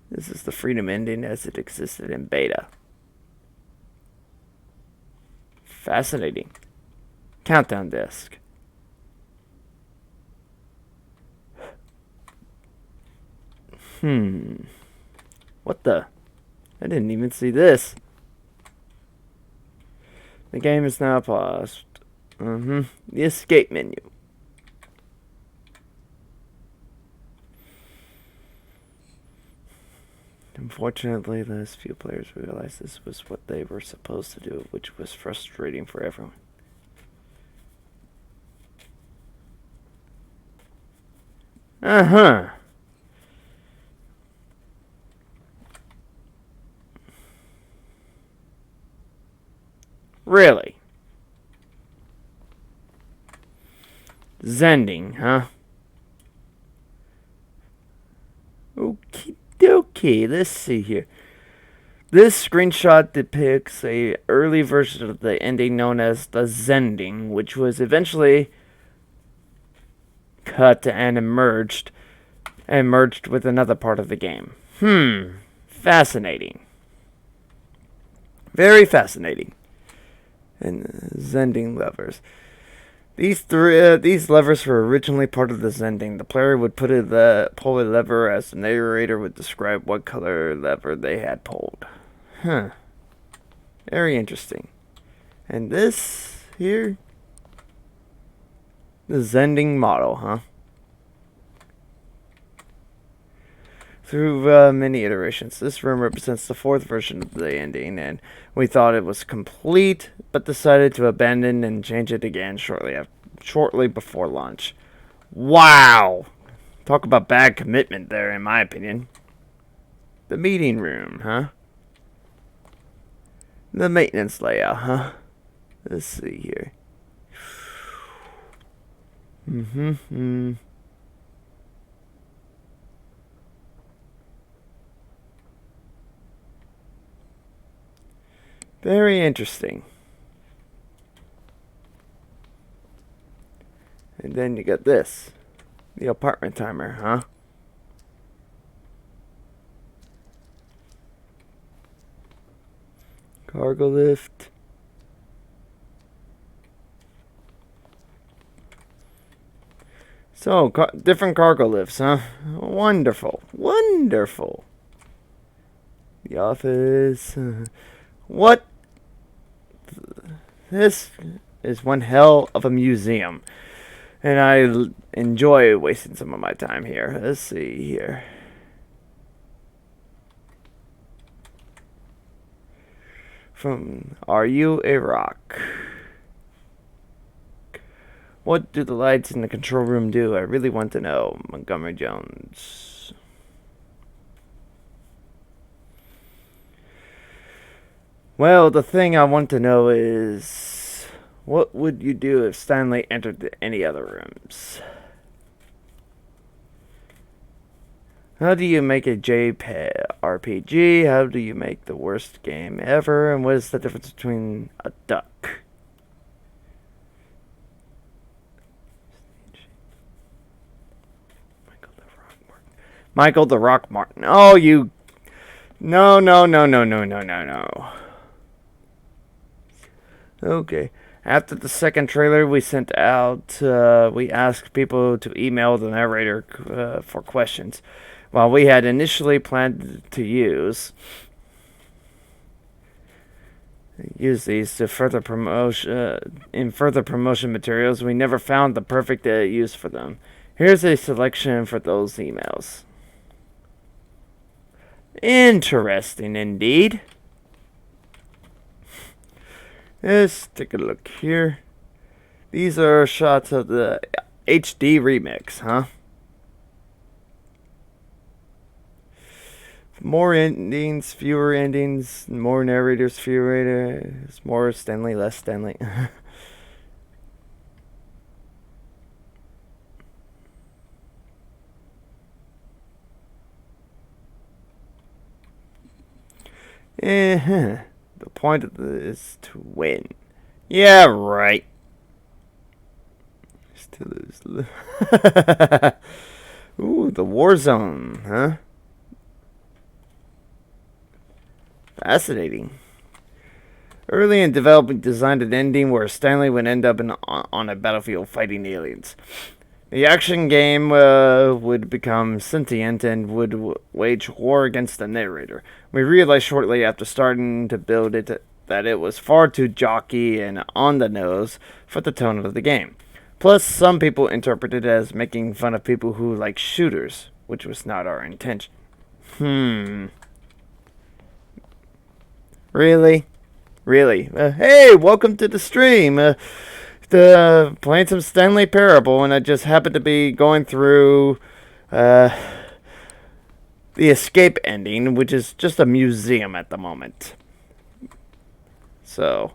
This is the freedom ending as it existed in beta. Fascinating. Countdown disc. What the? I didn't even see this. The game is now paused. The escape menu. Unfortunately, last few players realized this was what they were supposed to do, which was frustrating for everyone. Really? Zending, huh? Okay, let's see here. This screenshot depicts a early version of the ending known as the Zending, which was eventually cut and merged and merged with another part of the game. Fascinating. Very fascinating. And Zending levers. These levers were originally part of the Zending. The player would pull a lever as the narrator would describe what color lever they had pulled. Very interesting. And this here, the Zending model, huh? Through many iterations, this room represents the 4th version of the ending, and we thought it was complete, but decided to abandon and change it again shortly before launch. Wow! Talk about bad commitment there, in my opinion. The meeting room, huh? The maintenance layout, huh? Let's see here. Very interesting. And then you got this. The apartment timer, huh? Cargo lift. So, different cargo lifts, huh? Wonderful. Wonderful. The office. What? This is one hell of a museum. And I enjoy wasting some of my time here. Let's see here. From Are You a Rock? What do the lights in the control room do? I really want to know. Montgomery Jones. Well, the thing I want to know is, what would you do if Stanley entered any other rooms? How do you make a JRPG? How do you make the worst game ever? And what is the difference between a duck? Michael the Rock Martin. Oh, you... No. Okay. After the second trailer we sent out, we asked people to email the narrator for questions. While we had initially planned to use these to further promotion materials, we never found the perfect use for them. Here's a selection for those emails. Interesting indeed. Let's take a look here. These are shots of the HD remix, huh? More endings, fewer endings, more narrators, fewer narrators, more Stanley, less Stanley. The point of this is to win. Yeah, right. To lose. Ooh, the war zone, huh? Fascinating. Early in development, designed an ending where Stanley would end up on a battlefield fighting aliens. The action game would become sentient and would wage war against the narrator. We realized shortly after starting to build it that it was far too jockey and on the nose for the tone of the game. Plus, some people interpreted it as making fun of people who like shooters, which was not our intention. Really? Hey, welcome to the stream. Playing some Stanley Parable, and I just happened to be going through the escape ending, which is just a museum at the moment. So,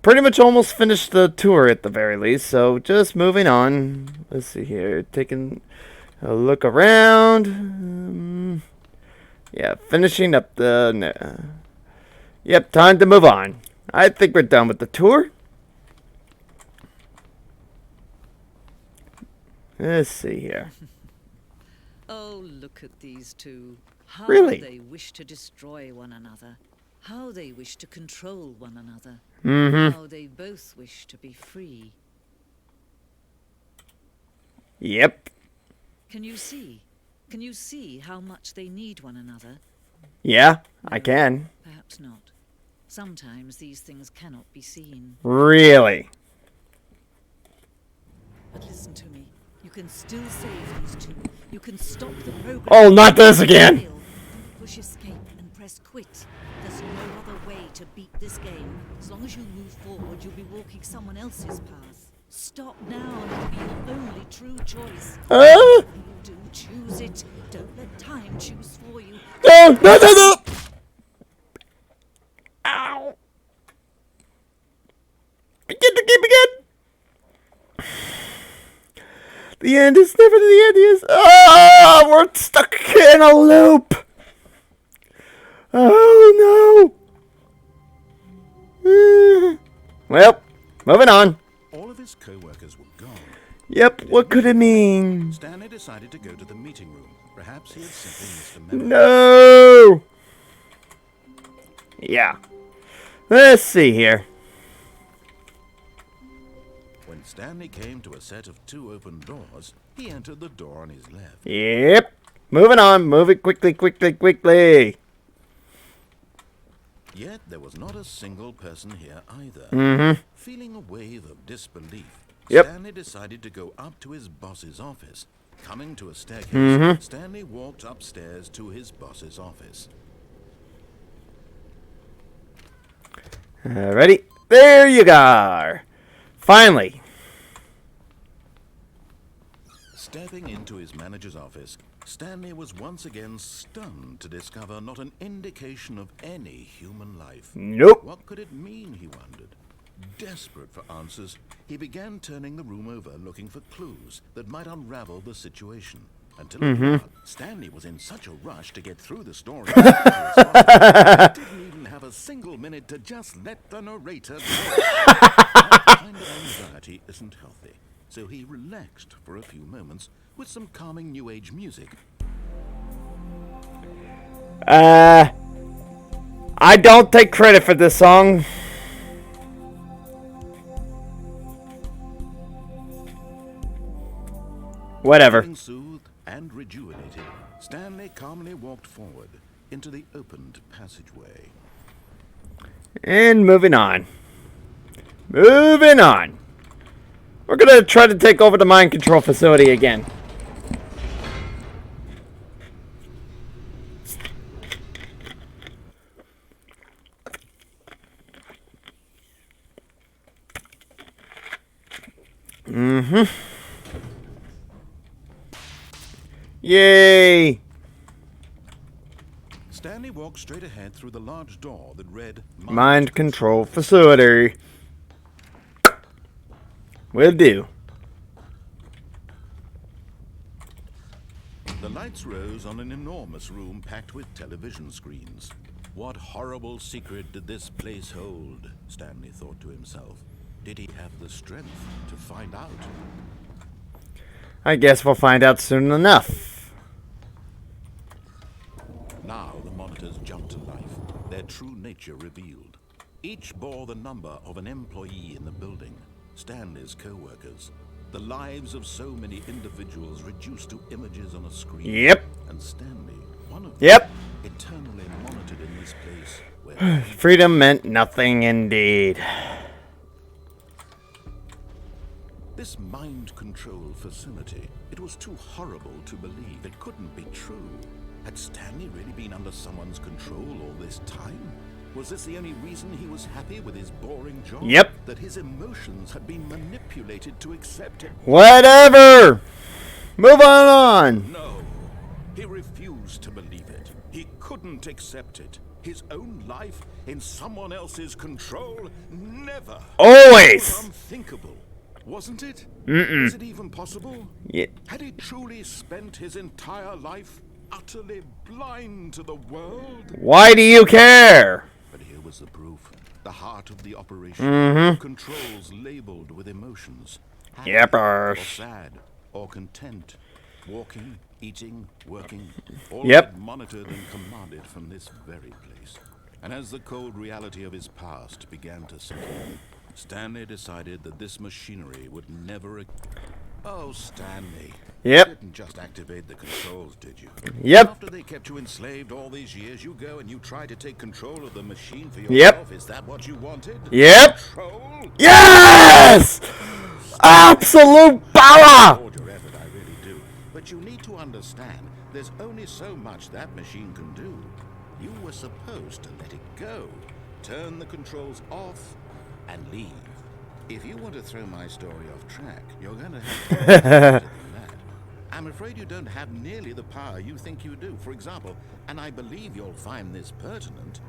pretty much almost finished the tour at the very least, so just moving on. Let's see here, taking a look around. Yeah, finishing up the... Yep, time to move on. I think we're done with the tour. Let's see here. Oh, look at these two. How Really? they wish to destroy one another. How they wish to control one another. How they both wish to be free. Yep. Can you see? Can you see how much they need one another? Yeah, I can. Perhaps not. Sometimes these things cannot be seen. Really? But listen to me. You can still save these two. You can stop the program. Oh, not this again! Push escape and press quit. There's no other way to beat this game. As long as you move forward, you'll be walking someone else's path. Stop now and it'll be your only true choice. Do choose it. Don't let time choose for you. No, no, no, no! Ow! Get the game again! The end is never the end is. Ah, we're stuck in a loop. Oh no. Well, moving on. All of his co-workers were gone. Yep, what could it mean? Stanley decided to go to the meeting room. Perhaps he had simply missed a memo. No. Yeah. Let's see here. When Stanley came to a set of 2 open doors, he entered the door on his left. Yep. Moving on. Move it quickly, quickly, quickly. Yet there was not a single person here either. Feeling a wave of disbelief, Stanley decided to go up to his boss's office. Coming to a staircase, Stanley walked upstairs to his boss's office. Ready? There you go. Finally. Stepping into his manager's office, Stanley was once again stunned to discover not an indication of any human life. Nope. What could it mean, he wondered. Desperate for answers, he began turning the room over looking for clues that might unravel the situation. Until Stanley was in such a rush to get through the story, he didn't even have a single minute to just let the narrator talk. That kind of anxiety isn't healthy, so he relaxed for a few moments with some calming new age music. I don't take credit for this song. Whatever. Feeling soothed and rejuvenated, Stanley calmly walked forward into the opened passageway. And moving on. Moving on. We're gonna try to take over the mind control facility again. Yay! Stanley walked straight ahead through the large door that read Mind control facility. Will do. The lights rose on an enormous room packed with television screens. What horrible secret did this place hold? Stanley thought to himself. Did he have the strength to find out? I guess we'll find out soon enough. Now the monitors jumped to life, their true nature revealed. Each bore the number of an employee in the building, Stanley's co-workers. The lives of so many individuals reduced to images on a screen. Yep. And Stanley, one of Yep. them, eternally monitored in this place where Freedom meant nothing indeed. this mind control facility, it was too horrible to believe. It couldn't be true. Had Stanley really been under someone's control all this time? Was this the only reason he was happy with his boring job? Yep. That his emotions had been manipulated to accept it? Whatever. Move on. No. He refused to believe it. He couldn't accept it. His own life in someone else's control? Never. Always. It was unthinkable. Wasn't it? Was it even possible? Yeah. Had he truly spent his entire life utterly blind to the world? Why do you care? But here was the proof. The heart of the operation. Controls labeled with emotions. Happy Yepers. or sad or content. Walking eating, working, all Yep. monitored and commanded from this very place. And as the cold reality of his past began to sink in, Stanley decided that this machinery would never... Oh, Stanley. Yep. You didn't just activate the controls, did you? Yep. After they kept you enslaved all these years, you go and you try to take control of the machine for Yep. yourself. Is that what you wanted? Yep. Control? Yes! Absolute power! Reward your effort, I really do. But you need to understand, there's only so much that machine can do. You were supposed to let it go, turn the controls off, and leave. If you want to throw my story off track, you're going to have to do better than that. I'm afraid you don't have nearly the power you think you do. For example, and I believe you'll find this pertinent,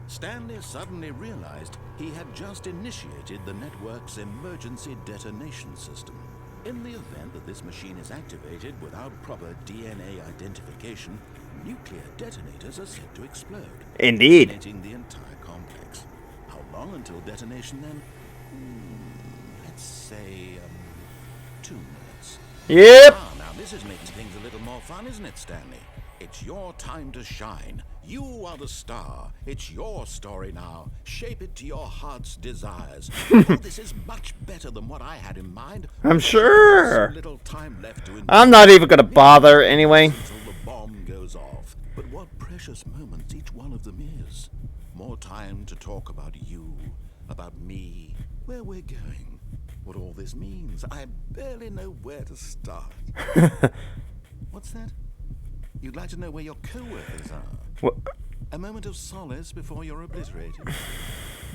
Stanley suddenly realized he had just initiated the network's emergency detonation system. In the event that this machine is activated without proper DNA identification, nuclear detonators are set to explode. Indeed. Detonating the entire complex. How long until detonation then? Let's say, 2 minutes. Yep. Ah, now this is making things a little more fun, isn't it, Stanley? It's your time to shine. You are the star. It's your story now. Shape it to your heart's desires. Oh, this is much better than what I had in mind. I'm sure. So little time left to I'm not even gonna bother anyway. until the bomb goes off. But what precious moments each one of them is. More time to talk about you, about me, where we're going, what all this means. I barely know where to start. What's that? You'd like to know where your co-workers are? What? A moment of solace before you're obliterated?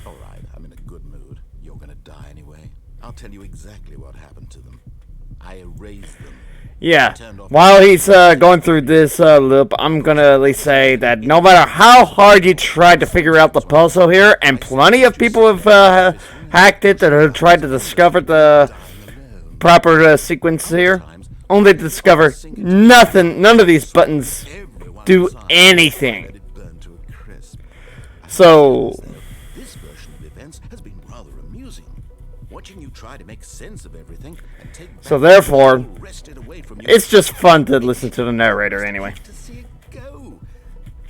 All right, I'm in a good mood. You're gonna die anyway. I'll tell you exactly what happened to them. I erased them. Yeah. While he's going through this loop, I'm gonna at least say that no matter how hard you tried to figure out the puzzle here, and plenty of people have hacked it that have tried to discover the proper sequence here, only to discover nothing. None of these buttons do anything. So This version of events has been rather amusing. Watching you try to make sense of everything and take So back therefore, control wrested away from you. it's just fun to listen to the narrator anyway. To see it go.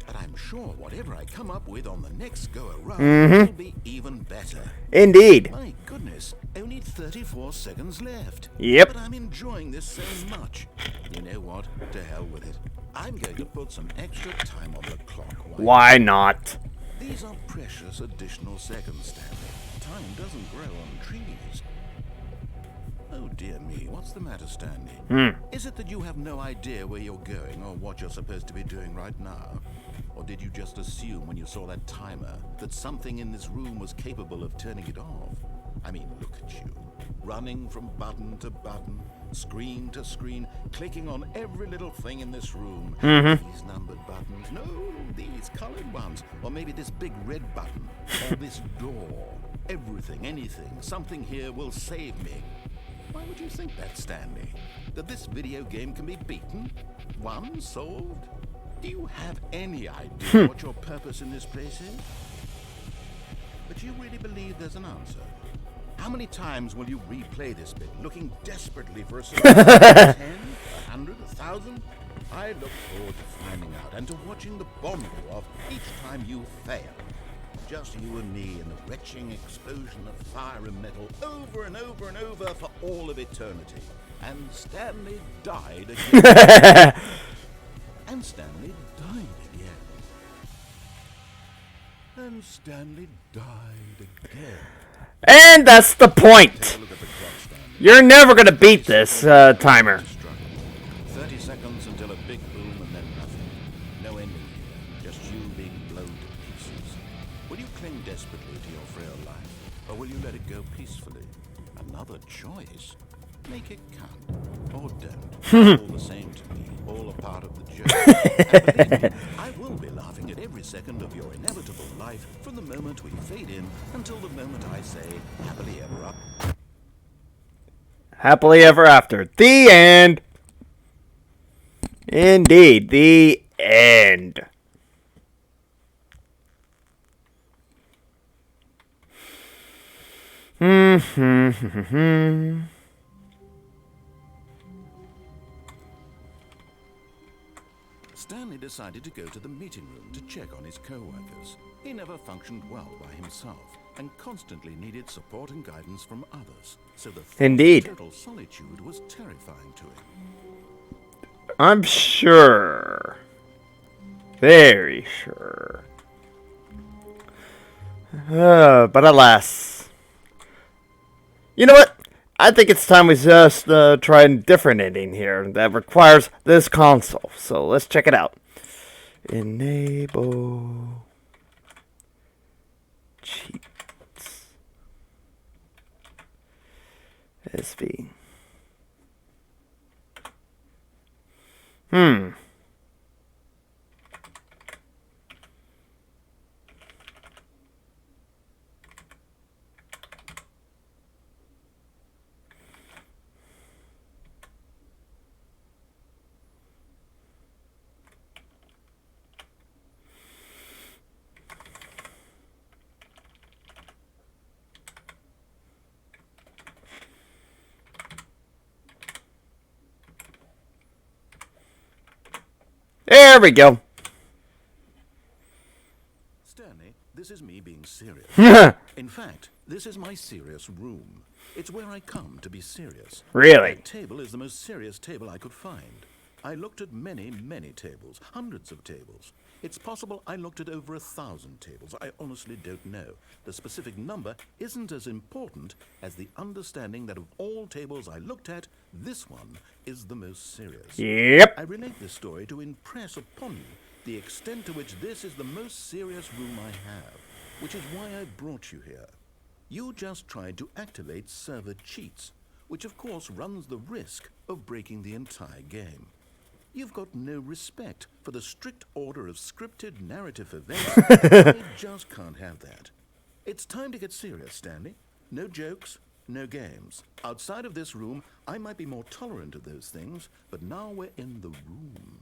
But I'm sure whatever I come up with on the next go around will be even better. Indeed. My goodness, only 34 seconds left. Yep. But I'm enjoying this so much. You know what? To hell with it. I'm going to put some extra time on the clock. Why not? These are precious additional seconds, Stanley. Time doesn't grow on trees. Oh dear me, what's the matter, Stanley? Is it that you have no idea where you're going or what you're supposed to be doing right now? Or did you just assume when you saw that timer that something in this room was capable of turning it off? I mean, look at you. Running from button to button, screen to screen, clicking on every little thing in this room. These numbered buttons, no, these colored ones. Or maybe this big red button, or this door. Everything, anything, something here will save me. Why would you think that, Stanley? That this video game can be beaten? Won? Solved? Do you have any idea what your purpose in this place is? But you really believe there's an answer? How many times will you replay this bit, looking desperately for a solution? 10? 100? 1,000? I look forward to finding out and to watching the bomb go off each time you fail. Just you and me in the retching explosion of fire and metal over and over and over for all of eternity. And Stanley died again. And Stanley died again. And Stanley died again. And that's the point. Take a look at the clock, Stanley. You're never gonna beat this timer. 30 seconds until a big boom and then nothing. No ending here. Just you being blown to pieces. Will you cling desperately to your frail life? Or will you let it go peacefully? Another choice. Make it count. Or don't. All the same to me. All a part of the joke. And believe me, I will be laughing at every second of your inevitable life from the moment we fade in until the moment I say happily ever after. Happily ever after. The end. Indeed, the end. Stanley decided to go to the meeting room to check on his co-workers. He never functioned well by himself and constantly needed support and guidance from others. So the thought Indeed. of total solitude was terrifying to him. I'm sure. Very sure. But alas. You know what? I think it's time we just try a different ending here that requires this console. So let's check it out. Enable cheats. SV. There we go. Stanley, this is me being serious. In fact, this is my serious room. It's where I come to be serious. Really? That table is the most serious table I could find. I looked at many, many tables, hundreds of tables. It's possible I looked at over 1,000 tables. I honestly don't know. The specific number isn't as important as the understanding that of all tables I looked at, this one is the most serious. Yep. I relate this story to impress upon you the extent to which this is the most serious room I have, which is why I brought you here. You just tried to activate server cheats, which of course runs the risk of breaking the entire game. You've got no respect for the strict order of scripted narrative events. I just can't have that. It's time to get serious, Stanley. No jokes, no games. Outside of this room, I might be more tolerant of those things, but now we're in the room.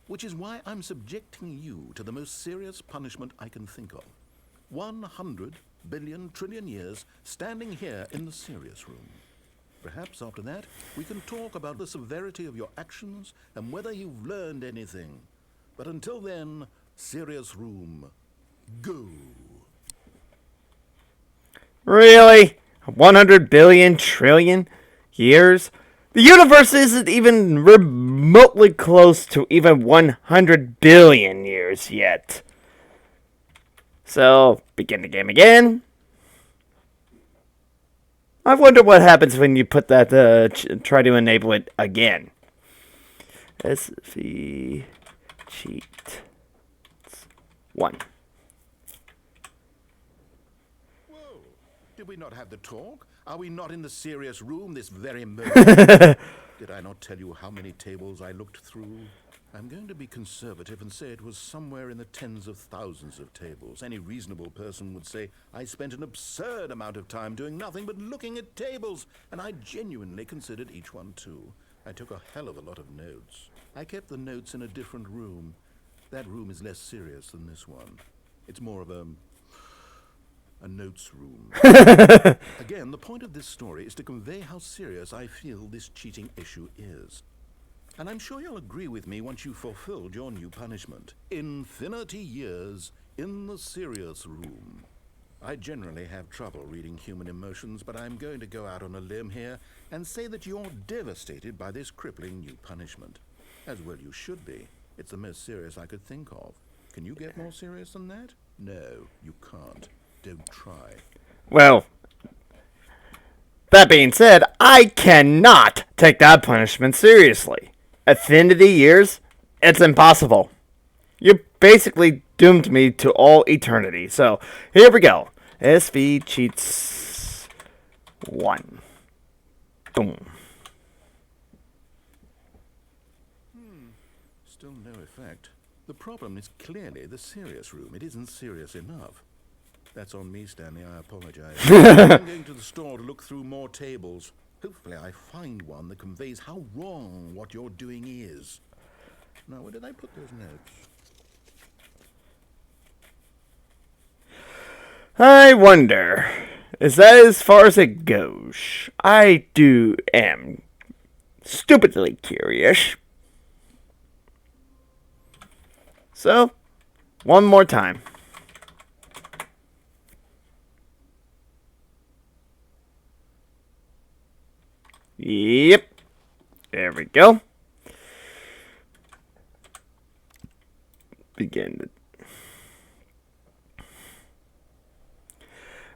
Which is why I'm subjecting you to the most serious punishment I can think of. 100 billion trillion years standing here in the serious room. Perhaps after that, we can talk about the severity of your actions and whether you've learned anything. But until then, serious room, go. Really? 100 billion trillion years? The universe isn't even remotely close to even 100 billion years yet. So, begin the game again. I wonder what happens when you put that, try to enable it again. SV cheat 1. Whoa, did we not have the talk? Are we not in the serious room this very moment? Did I not tell you how many tables I looked through? I'm going to be conservative and say it was somewhere in the tens of thousands of tables. Any reasonable person would say I spent an absurd amount of time doing nothing but looking at tables, and I genuinely considered each one too. I took a hell of a lot of notes. I kept the notes in a different room. That room is less serious than this one. It's more of a notes room. Again, the point of this story is to convey how serious I feel this cheating issue is. And I'm sure you'll agree with me once you've fulfilled your new punishment. Infinity years in the serious room. I generally have trouble reading human emotions, but I'm going to go out on a limb here and say that you're devastated by this crippling new punishment. As well you should be. It's the most serious I could think of. Can you get more serious than that? No, you can't. Don't try. Well, that being said, I cannot take that punishment seriously. Infinity years? It's impossible. You basically doomed me to all eternity. So, here we go. SV cheats 1. Boom. Still no effect. The problem is clearly the serious room. It isn't serious enough. That's on me, Stanley. I apologize. I'm going to the store to look through more tables. Hopefully I find one that conveys how wrong what you're doing is. Now, where did I put those notes? I wonder, is that as far as it goes? I am stupidly curious. So, one more time. Yep. There we go. Begin.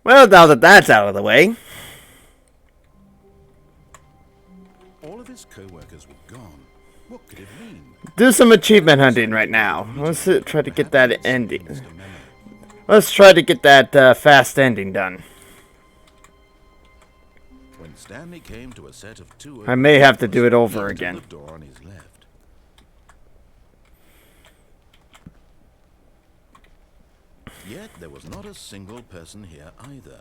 Well, now that that's out of the way. All of his co-workers were gone. What could it mean? Do some achievement hunting right now. Let's try to get that ending. Let's try to get that fast ending done. When Stanley came to a set of two, I may have to do it over he again. entered the door on his left. Yet there was not a single person here either.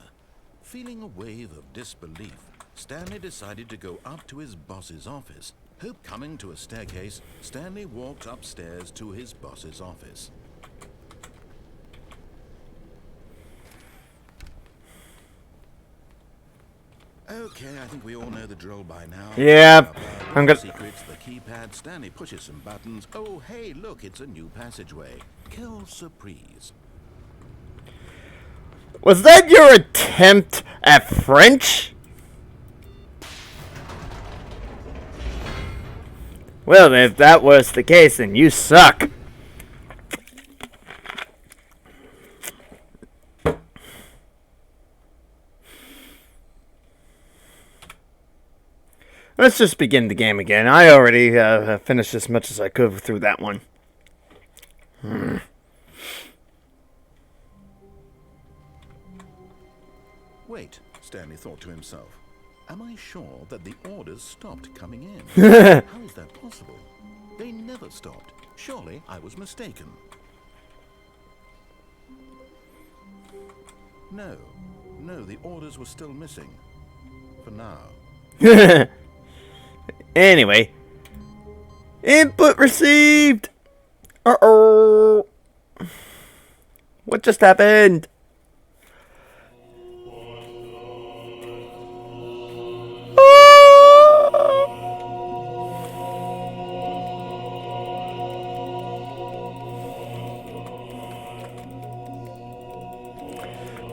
Feeling a wave of disbelief, Stanley decided to go up to his boss's office. Hope coming to a staircase, Stanley walked upstairs to his boss's office. Okay, I think we all know the drill by now. Yeah, I'm gonna. Secrets, the keypad. Stanley pushes some buttons. Oh, hey, look, it's a new passageway. Quelle surprise. Was that your attempt at French? Well, if that was the case, then you suck. Let's just begin the game again. I already finished as much as I could through that one. Wait, Stanley thought to himself. Am I sure that the orders stopped coming in? How is that possible? They never stopped. Surely I was mistaken. No, the orders were still missing. For now. Anyway. Input received! Uh-oh. What just happened?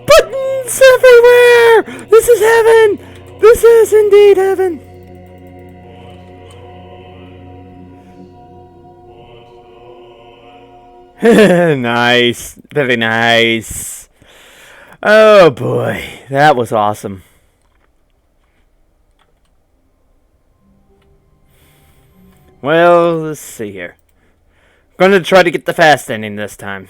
Buttons everywhere! This is heaven! This is indeed heaven! Nice. Very nice. Oh boy. That was awesome. Well, let's see here. I'm gonna try to get the fast ending this time.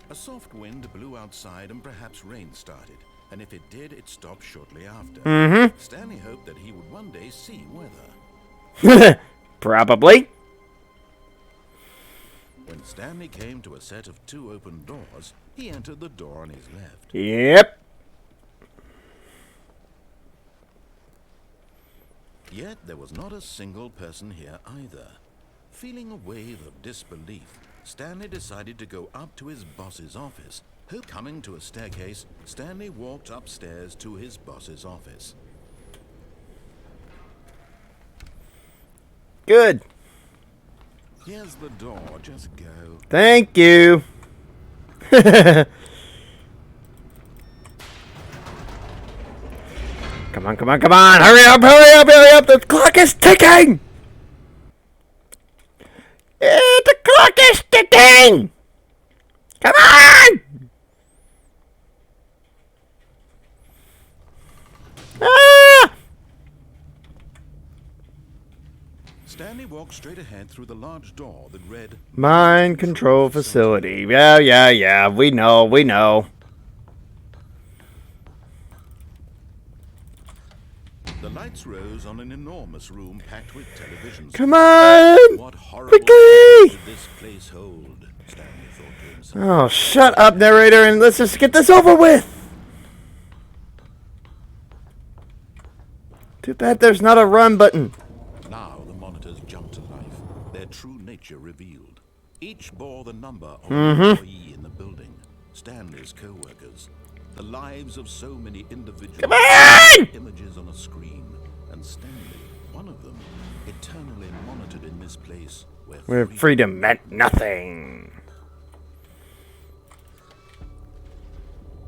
A soft wind blew outside and perhaps rain started. And if it did, it stopped shortly after. Stanley hoped that he would one day see weather. Probably. When Stanley came to a set of two open doors, he entered the door on his left. Yep. Yet there was not a single person here either. Feeling a wave of disbelief, Stanley decided to go up to his boss's office. Coming to a staircase, Stanley walked upstairs to his boss's office. Good. Here's the door, just go. Thank you. Come on, come on, come on. Hurry up, hurry up, hurry up. The clock is ticking. The clock is ticking. Come on. Ah! Stanley walked straight ahead through the large door that read Mind control facility. Yeah. We know. The lights rose on an enormous room packed with televisions. Come on! What horrible Quickly! did this place hold? Stanley thought to himself. Oh, shut up, narrator, and let's just get this over with. Too bad there's not a run button. Now the monitors jumped to life, their true nature revealed. Each bore the number of an employee in the building, Stanley's co-workers, the lives of so many individuals. Come on! Images on a screen, and Stanley one of them eternally monitored in this place Where freedom meant nothing.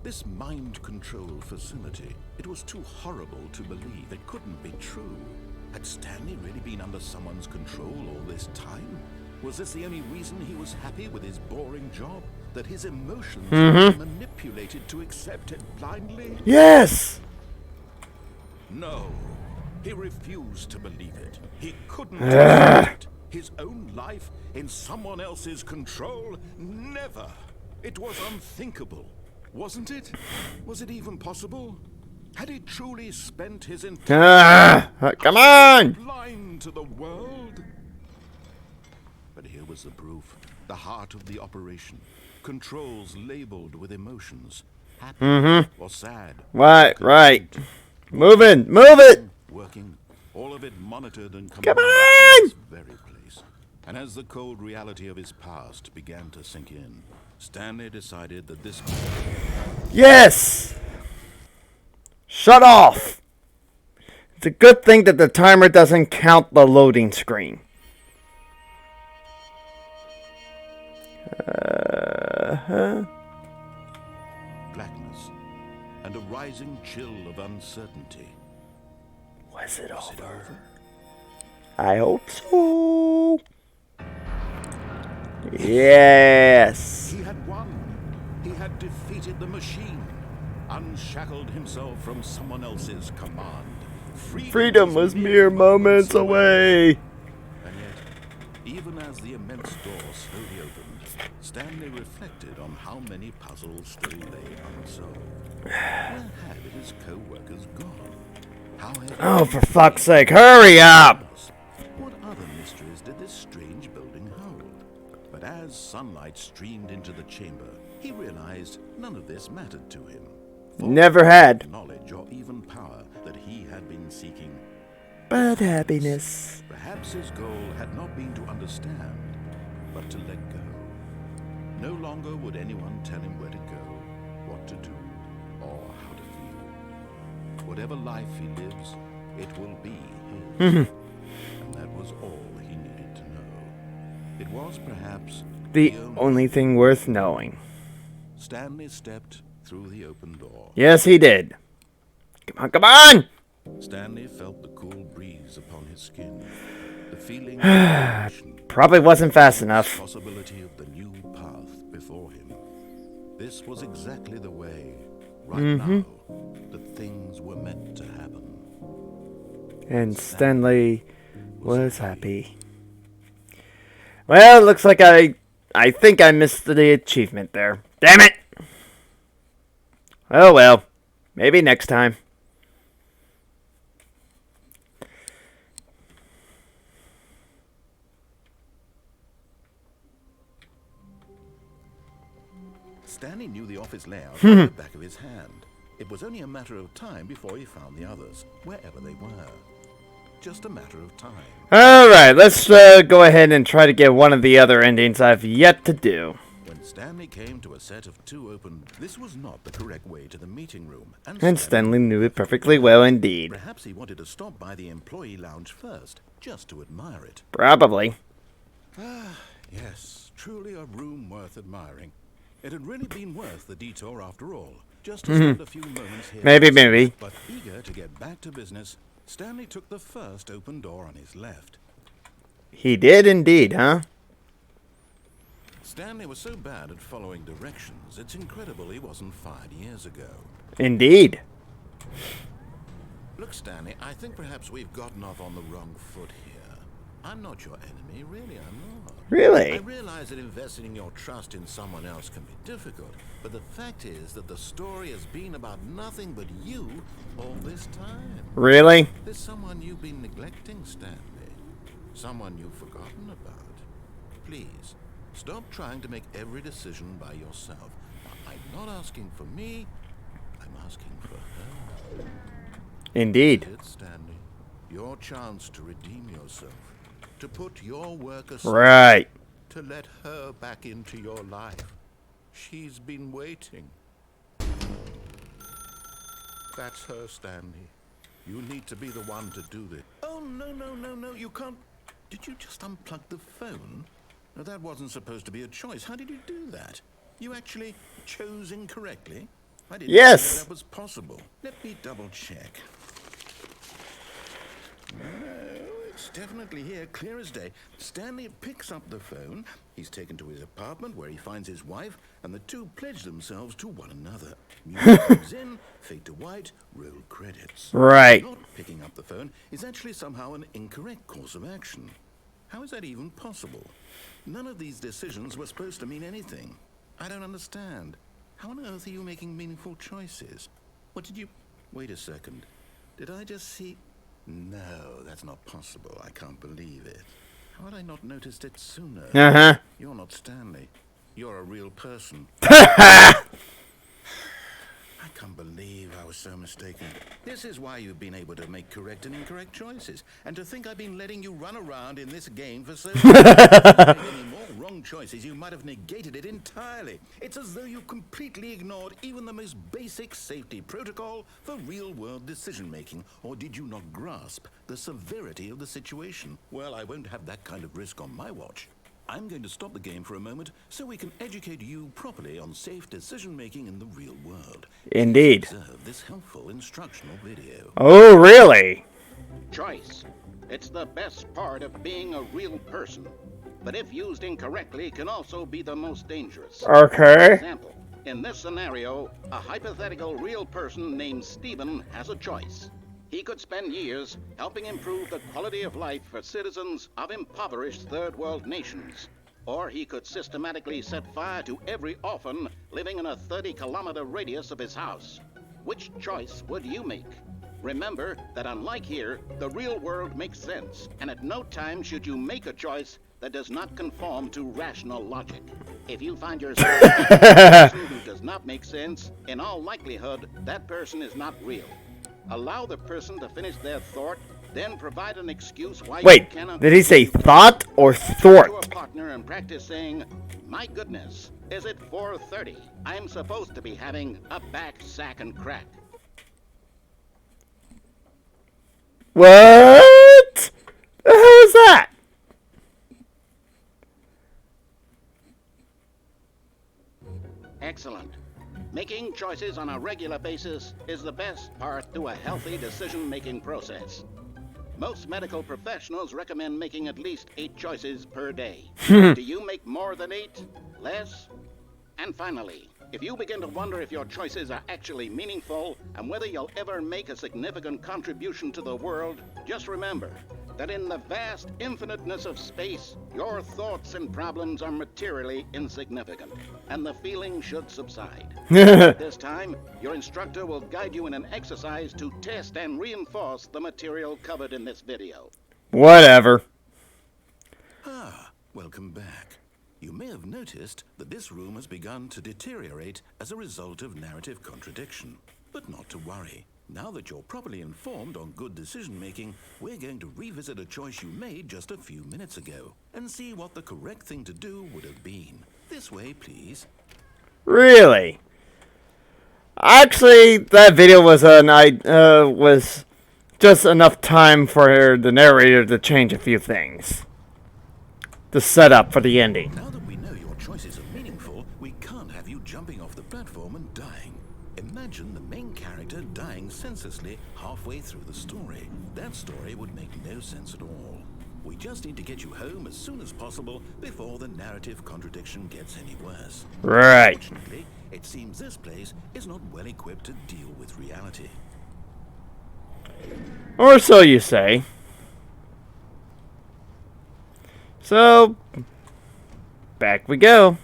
This mind control facility, it was too horrible to believe. It couldn't be true. Had Stanley really been under someone's control all this time? Was this the only reason he was happy with his boring job? That his emotions were manipulated to accept it blindly? Yes! No. He refused to believe it. He couldn't accept it. His own life in someone else's control? Never. It was unthinkable. Wasn't it? Was it even possible? Had he truly spent his entire Come on! blind to the world? But here was the proof. The heart of the operation. Controls labeled with emotions. Happy or sad. Right. Move it! Working. All of it monitored and Come commanded on! in this very place. And as the cold reality of his past began to sink in, Stanley decided that this... Yes! Shut off! It's a good thing that the timer doesn't count the loading screen. blackness and a rising chill of uncertainty. Was it Was it over? I hope so. Yes. He had won. He had defeated the machine, unshackled himself from someone else's command. Freedom was mere moments away. And yet, even as the immense door slowly opened, Stanley reflected on how many puzzles still lay unsolved. Where had his co-workers gone? How had Oh, for fuck's sake, hurry up! What other mysteries did this strange building hold? But as sunlight streamed into the chamber, he realized none of this mattered to him. Never had. Knowledge or even power that he had been seeking. But happiness. Perhaps his goal had not been to understand, but to let go. No longer would anyone tell him where to go, what to do, or how to feel. Whatever life he lives, it will be his. And that was all he needed to know. It was perhaps The only thing worth knowing. Stanley stepped through the open door. Yes, he did. Come on! Stanley felt the cool breeze upon his skin. The feeling of elevation, Probably wasn't fast the enough. possibility of the new path before him. This was exactly the way, right now, that things were meant to happen. And Stanley was happy. Well, it looks like I think I missed the achievement there. Damn it! Oh well. Maybe next time. Stanley knew the office layout like the back of his hand. It was only a matter of time before he found the others, wherever they were. Just a matter of time. Alright, let's go ahead and try to get one of the other endings I've yet to do. When Stanley came to a set of two open, this was not the correct way to the meeting room. And Stanley knew it perfectly well indeed. Perhaps he wanted to stop by the employee lounge first, just to admire it. Probably. Yes, truly a room worth admiring. It had really been worth the detour after all, just to spend a few moments here. Maybe. But eager to get back to business, Stanley took the first open door on his left. He did indeed, huh? Stanley was so bad at following directions, it's incredible he wasn't fired years ago. Indeed. Look, Stanley, I think perhaps we've gotten off on the wrong foot here. I'm not your enemy, really, I'm not. Really? I realize that investing your trust in someone else can be difficult, but the fact is that the story has been about nothing but you all this time. Really? There's someone you've been neglecting, Stanley. Someone you've forgotten about. Please, stop trying to make every decision by yourself. Now, I'm not asking for me, I'm asking for her. Indeed. It's Stanley. Your chance to redeem yourself. To put your work aside. Right. To let her back into your life. She's been waiting. That's her, Stanley. You need to be the one to do this. Oh, no, you can't. Did you just unplug the phone? No, that wasn't supposed to be a choice. How did you do that? You actually chose incorrectly? I didn't know Yes. that was possible. Let me double check. No, it's definitely here, clear as day. Stanley picks up the phone. He's taken to his apartment where he finds his wife, and the two pledge themselves to one another. Music comes in, fade to white, roll credits. Right. Not picking up the phone is actually somehow an incorrect course of action. How is that even possible? None of these decisions were supposed to mean anything. I don't understand. How on earth are you making meaningful choices? What did you... Wait a second. Did I just see... No, that's not possible. I can't believe it. How had I not noticed it sooner? Uh-huh. You're not Stanley. You're a real person. I can't believe I was so mistaken. This is why you've been able to make correct and incorrect choices. And to think I've been letting you run around in this game for so long. If you made any more wrong choices, you might have negated it entirely. It's as though you completely ignored even the most basic safety protocol for real-world decision-making. Or did you not grasp the severity of the situation? Well, I won't have that kind of risk on my watch. I'm going to stop the game for a moment so we can educate you properly on safe decision-making in the real world. Indeed. Observe this helpful instructional video. Oh, really? Choice. It's the best part of being a real person. But if used incorrectly, can also be the most dangerous. For Okay. example, in this scenario, a hypothetical real person named Stephen has a choice. He could spend years helping improve the quality of life for citizens of impoverished third world nations. Or he could systematically set fire to every orphan living in a 30-kilometer radius of his house. Which choice would you make? Remember that unlike here, the real world makes sense, and at no time should you make a choice that does not conform to rational logic. If you find yourself a person who does not make sense, in all likelihood, that person is not real. Allow the person to finish their thought, then provide an excuse why Wait, you cannot... did he say thought or To a thort? partner and practice saying, "My goodness, is it 4:30? I'm supposed to be having a back, sack, and crack." What? The hell is that? Excellent. Making choices on a regular basis is the best part to a healthy decision-making process. Most medical professionals recommend making at least 8 choices per day. Do you make more than 8? Less? And finally, if you begin to wonder if your choices are actually meaningful and whether you'll ever make a significant contribution to the world, just remember that in the vast infiniteness of space, your thoughts and problems are materially insignificant, and the feeling should subside. This time, your instructor will guide you in an exercise to test and reinforce the material covered in this video. Whatever. Ah, welcome back. You may have noticed that this room has begun to deteriorate as a result of narrative contradiction. But not to worry. Now that you're properly informed on good decision-making, we're going to revisit a choice you made just a few minutes ago and see what the correct thing to do would have been. This way, please. Really? Actually, that video was was just enough time for the narrator to change a few things. The setup for the ending. Now that we know your choices are meaningful, we can't have you jumping off the platform and dying. Imagine the main character dying senselessly halfway through the story. That story would make no sense at all. We just need to get you home as soon as possible before the narrative contradiction gets any worse. Right. Unfortunately, it seems this place is not well equipped to deal with reality. Or so you say. So, back we go.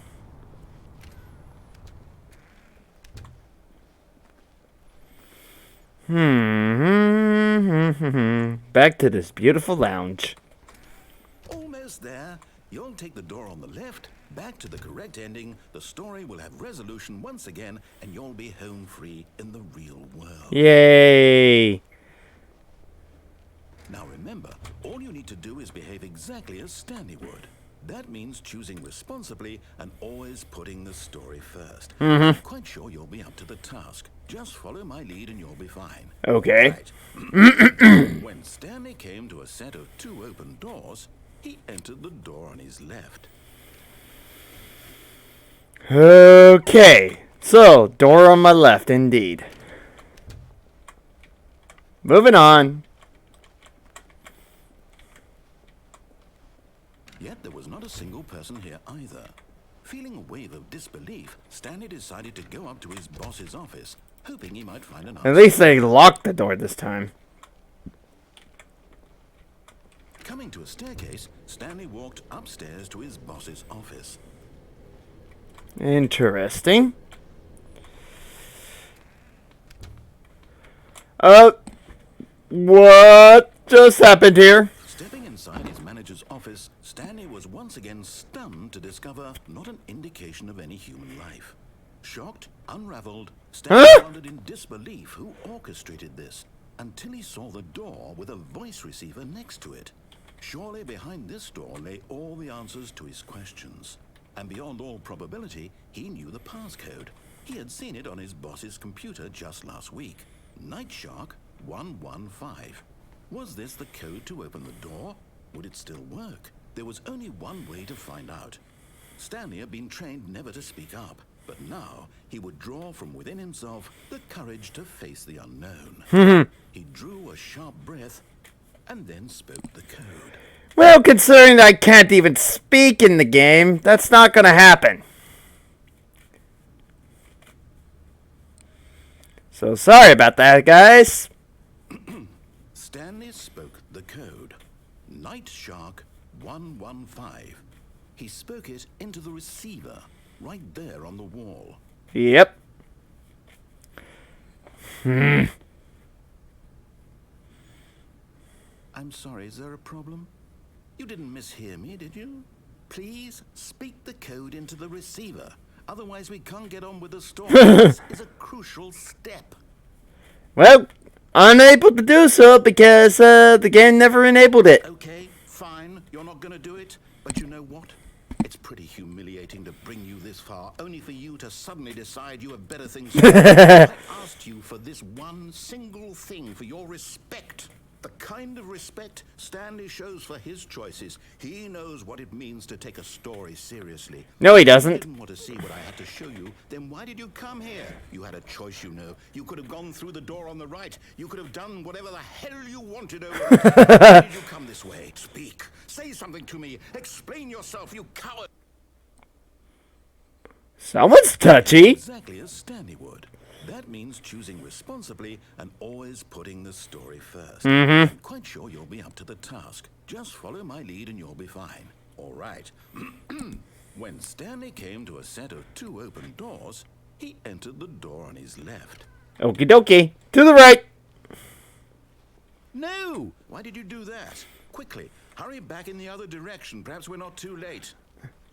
Back to this beautiful lounge. Almost there. You'll take the door on the left, back to the correct ending, the story will have resolution once again, and you'll be home free in the real world. Yay! Now remember, all you need to do is behave exactly as Stanley would. That means choosing responsibly and always putting the story first. Mm-hmm. I'm quite sure you'll be up to the task. Just follow my lead and you'll be fine. Okay. Right. When Stanley came to a set of 2 open doors, he entered the door on his left. Okay. So, door on my left, indeed. Moving on. Yet there was not a single person here either. Feeling a wave of disbelief, Stanley decided to go up to his boss's office, hoping he might find an answer. At least they locked the door this time. Coming to a staircase, Stanley walked upstairs to his boss's office. Interesting. What just happened here? Stepping inside his manager's office, Stanley was once again stunned to discover not an indication of any human life. Shocked, unraveled, Stanley wondered in disbelief who orchestrated this, until he saw the door with a voice receiver next to it. Surely behind this door lay all the answers to his questions. And beyond all probability, he knew the passcode. He had seen it on his boss's computer just last week. Night Shark 115. Was this the code to open the door? Would it still work? There was only one way to find out. Stanley had been trained never to speak up, but now he would draw from within himself the courage to face the unknown. He drew a sharp breath and then spoke the code. Well, considering I can't even speak in the game, that's not gonna happen. So sorry about that, guys. Stanley spoke the code. Night Shark 115. He spoke it into the receiver, right there on the wall. Yep. I'm sorry, is there a problem? You didn't mishear me, did you? Please speak the code into the receiver. Otherwise, we can't get on with the story. This is a crucial step. Well, unable to do so because the game never enabled it. Okay, fine. You're not going to do it. But you know what? It's pretty humiliating to bring you this far, only for you to suddenly decide you have better things to do. I asked you for this one single thing, for your respect. The kind of respect Stanley shows for his choices. He knows what it means to take a story seriously. No, he If you doesn't. didn't want to see what I had to show you, then why did you come here? You had a choice, you know. You could have gone through the door on the right. You could have done whatever the hell you wanted over there. Why did you come this way? Speak. Say something to me. Explain yourself, you coward. Someone's touchy. Exactly as Stanley would. That means choosing responsibly and always putting the story first. I'm quite sure you'll be up to the task. Just follow my lead and you'll be fine. All right. When Stanley came to a set of 2 open doors, he entered the door on his left. Okie dokie. To the right. No! Why did you do that? Quickly, hurry back in the other direction. Perhaps we're not too late.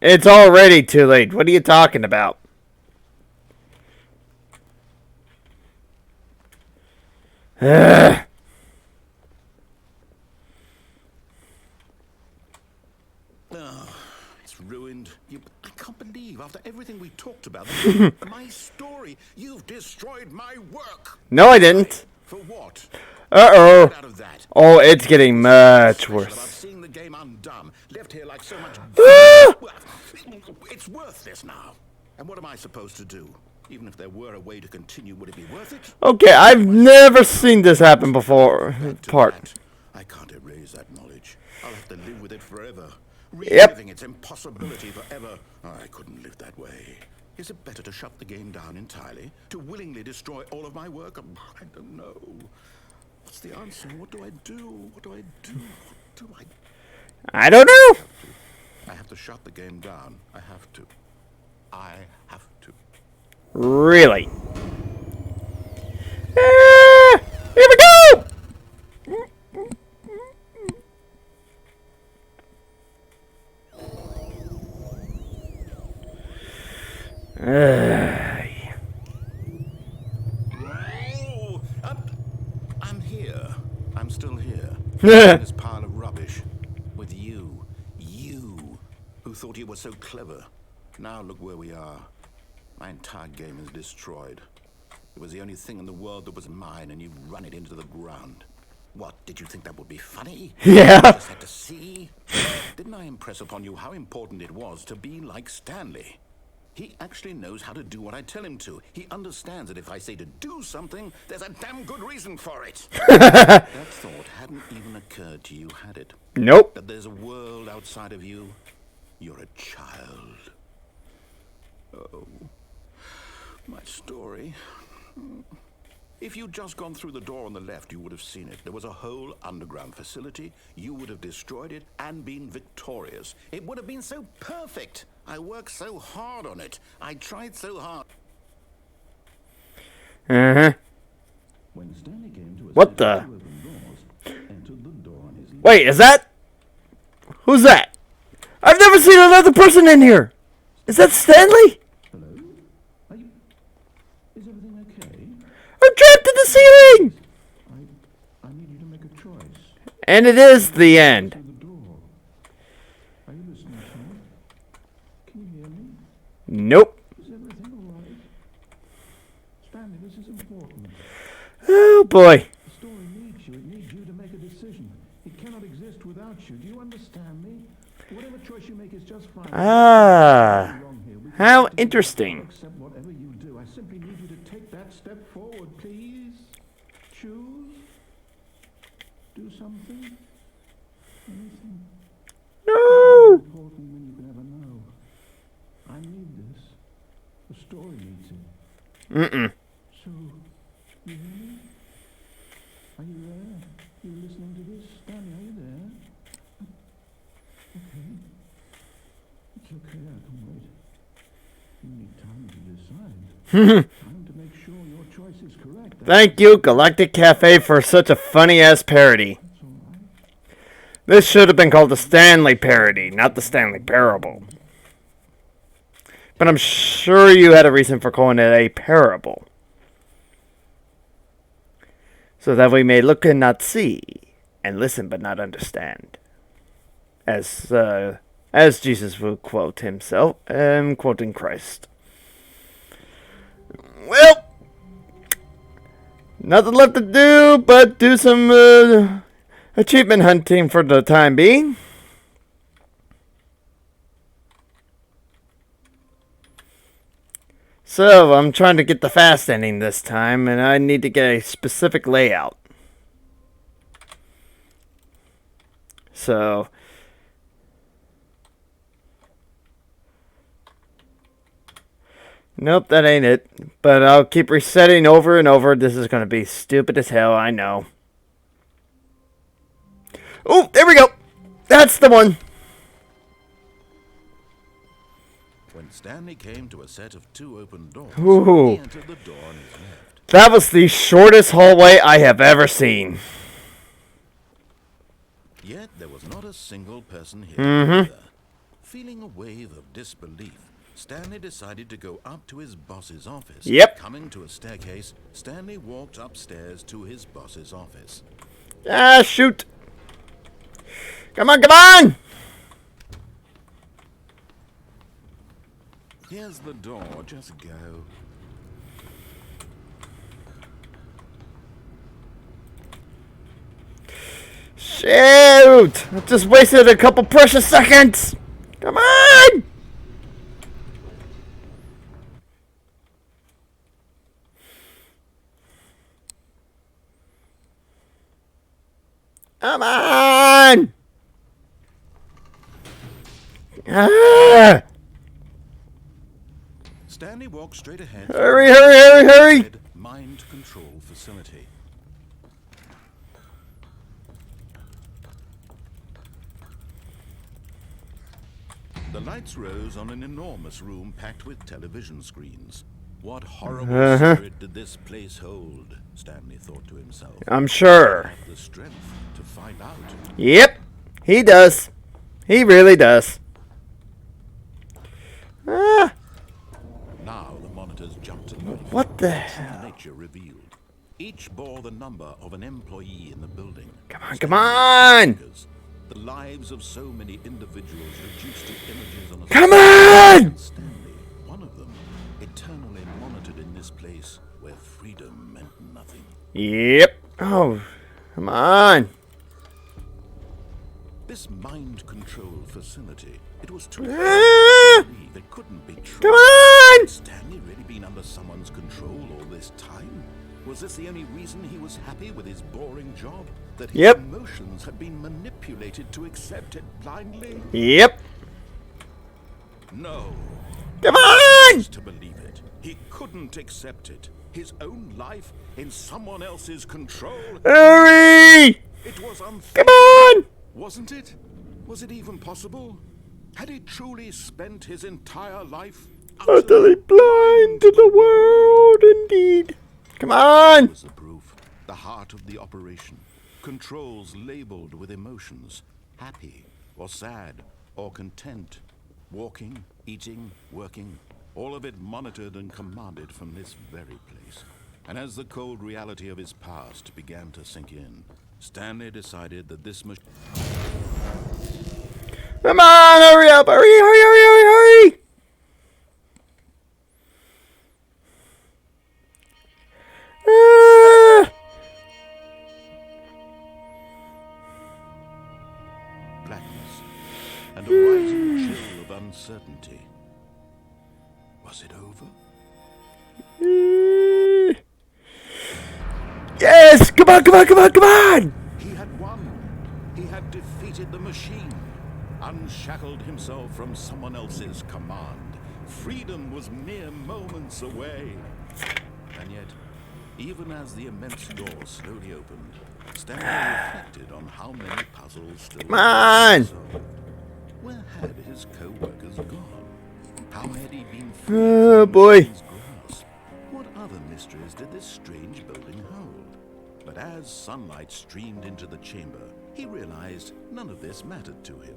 It's already too late. What are you talking about? It's ruined. I can't believe, after everything we talked about, my story, you've destroyed my work. No, I didn't. For what? Uh-oh. Get out of that. Oh, it's getting much About worse. seeing the game undone, left here like so much. Ah! Well, it's worthless now. And what am I supposed to do? Even if there were a way to continue, would it be worth it? Okay, I've never seen this happen before. Back to Part. that. I can't erase that knowledge. I'll have to live with it forever. Yep. Reliving its impossibility forever. I couldn't live that way. Is it better to shut the game down entirely? To willingly destroy all of my work? I don't know. What's the answer? What do I do? What do I do? What do I... I don't know. I have to shut the game down. I have to. I have to. Really? Ah, here we go! Oh, I'm here. I'm still here. In this pile of rubbish. With you. You. Who thought you were so clever. Now look where we are. My entire game is destroyed. It was the only thing in the world that was mine, and you run it into the ground. What, did you think that would be funny? Yeah. You just had to see? Didn't I impress upon you how important it was to be like Stanley? He actually knows how to do what I tell him to. He understands that if I say to do something, there's a damn good reason for it. That thought hadn't even occurred to you, had it? Nope. That there's a world outside of you. You're a child. Oh, my story. If you'd just gone through the door on the left, you would have seen it. There was a whole underground facility. You would have destroyed it and been victorious. It would have been so perfect. I worked so hard on it. I tried so hard. Uh-huh. When Stanley came to What the? entered the door on his left. Wait, is that? Who's that? I've never seen another person in here. Is that Stanley? Hello? Is everything okay? I'm trapped in the ceiling! I need you to make a choice. And it is the end. Through the door. Are you listening to me? Can you hear me? Nope. Is everything all right? Stanley, this is important. Oh boy. The story needs you. It needs you to make a decision. It cannot exist without you. Do you understand me? Whatever choice you make is just fine. Ah. How interesting. Accept whatever you do. I simply need you to take that step forward, please. Choose. Do something. Anything. No. Important than you can ever know. I need this. The story needs it. Mm-mm. So, you hear me? Are you there? You listening to this? Stanley, are you there? Okay. It's okay, I can wait. You need time to decide. Time to make sure your choice is correct. Thank you, Galactic Cafe, for such a funny-ass parody. That's all right. This should have been called the Stanley Parody, not the Stanley Parable. But I'm sure you had a reason for calling it a parable. So that we may look and not see, and listen but not understand. As Jesus would quote himself, quoting Christ. Well, nothing left to do but do some achievement hunting for the time being. So, I'm trying to get the fast ending this time, and I need to get a specific layout. So, nope, that ain't it. But I'll keep resetting over and over. This is going to be stupid as hell, I know. Oh, there we go. That's the one. When Stanley came to a set of two open doors, Ooh. he entered the door on his left. That was the shortest hallway I have ever seen. Yet there was not a single person here. Mm-hmm. Either. Feeling a wave of disbelief, Stanley decided to go up to his boss's office. Yep. Coming to a staircase, Stanley walked upstairs to his boss's office. Ah, shoot. Come on, come on! Here's the door, just go. Shoot! I just wasted a couple precious seconds! Come on! Come on! Ah! Stanley walked straight ahead. Hurry, hurry, hurry, hurry! Mind control facility. The lights rose on an enormous room packed with television screens. What horrible secret did this place hold? Stanley thought to himself. I'm sure. Have the strength to find out. Yep, he does. He really does. Ah, Now the monitors jumped to life. what the hell? Nature revealed. Each bore the number of an employee in the building. Come on, come on! The lives of so many individuals reduced to images on a Come on! Stanley, one of them, eternally monitored in this place where freedom meant nothing. Yep. Oh, come on. This mind control facility, it was too Ah! to believe it couldn't be true. Come on! Had Stanley really been under someone's control all this time? Was this the only reason he was happy with his boring job? That his Yep. emotions had been manipulated to accept it blindly? Yep. No. Come on! To believe it. He couldn't accept it. His own life in someone else's control. Hurry! It was unfair. Come on! Wasn't it? Was it even possible? Had he truly spent his entire life Utterly blind to the world, indeed. Come on! was the proof, the heart of the operation. Controls labeled with emotions, happy or sad or content, walking, eating, working, all of it monitored and commanded from this very place. And as the cold reality of his past began to sink in, Stanley decided that this machine... Come on, hurry up, hurry, hurry, hurry, hurry, hurry! Ah! blackness and a rising chill of uncertainty. Was it over? Yes! Come on, come on, come on, come on! He had won. He had defeated the machine, unshackled himself from someone else's command. Freedom was mere moments away. And yet, even as the immense door slowly opened, Stanley reflected on how many puzzles still Come on! Where had his co-workers gone? How had he been Oh, boy. his grasp? What other mysteries did this strange building hold? But as sunlight streamed into the chamber, he realized none of this mattered to him.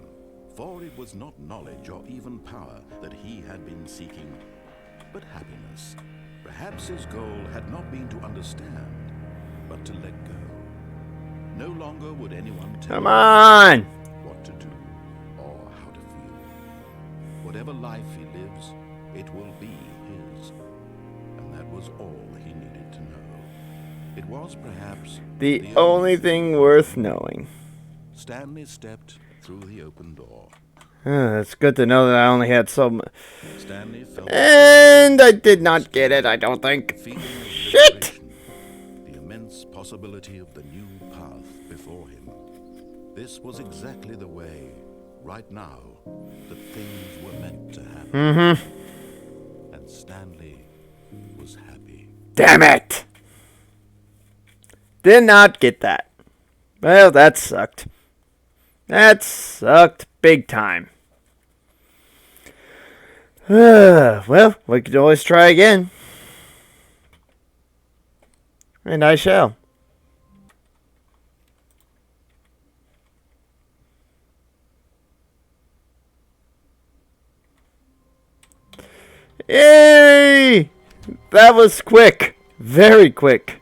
For it was not knowledge or even power that he had been seeking, but happiness. Perhaps his goal had not been to understand, but to let go. No longer would anyone tell Come him on! what to do or how to feel. Whatever life he lives, it will be his. And that was all he needed to know. It was perhaps The only thing worth knowing. Stanley stepped through the open door. It's good to know that I only had so Stanley felt And I did not get it, I don't think. feeling of Shit! liberation, the immense possibility of the new path before him. This was exactly the way, right now, that things were meant to happen. Mm-hmm. And Stanley was happy. Damn it! Did not get that. Well, that sucked. That sucked big time. Well, we could always try again. And I shall. Yay! That was quick. Very quick.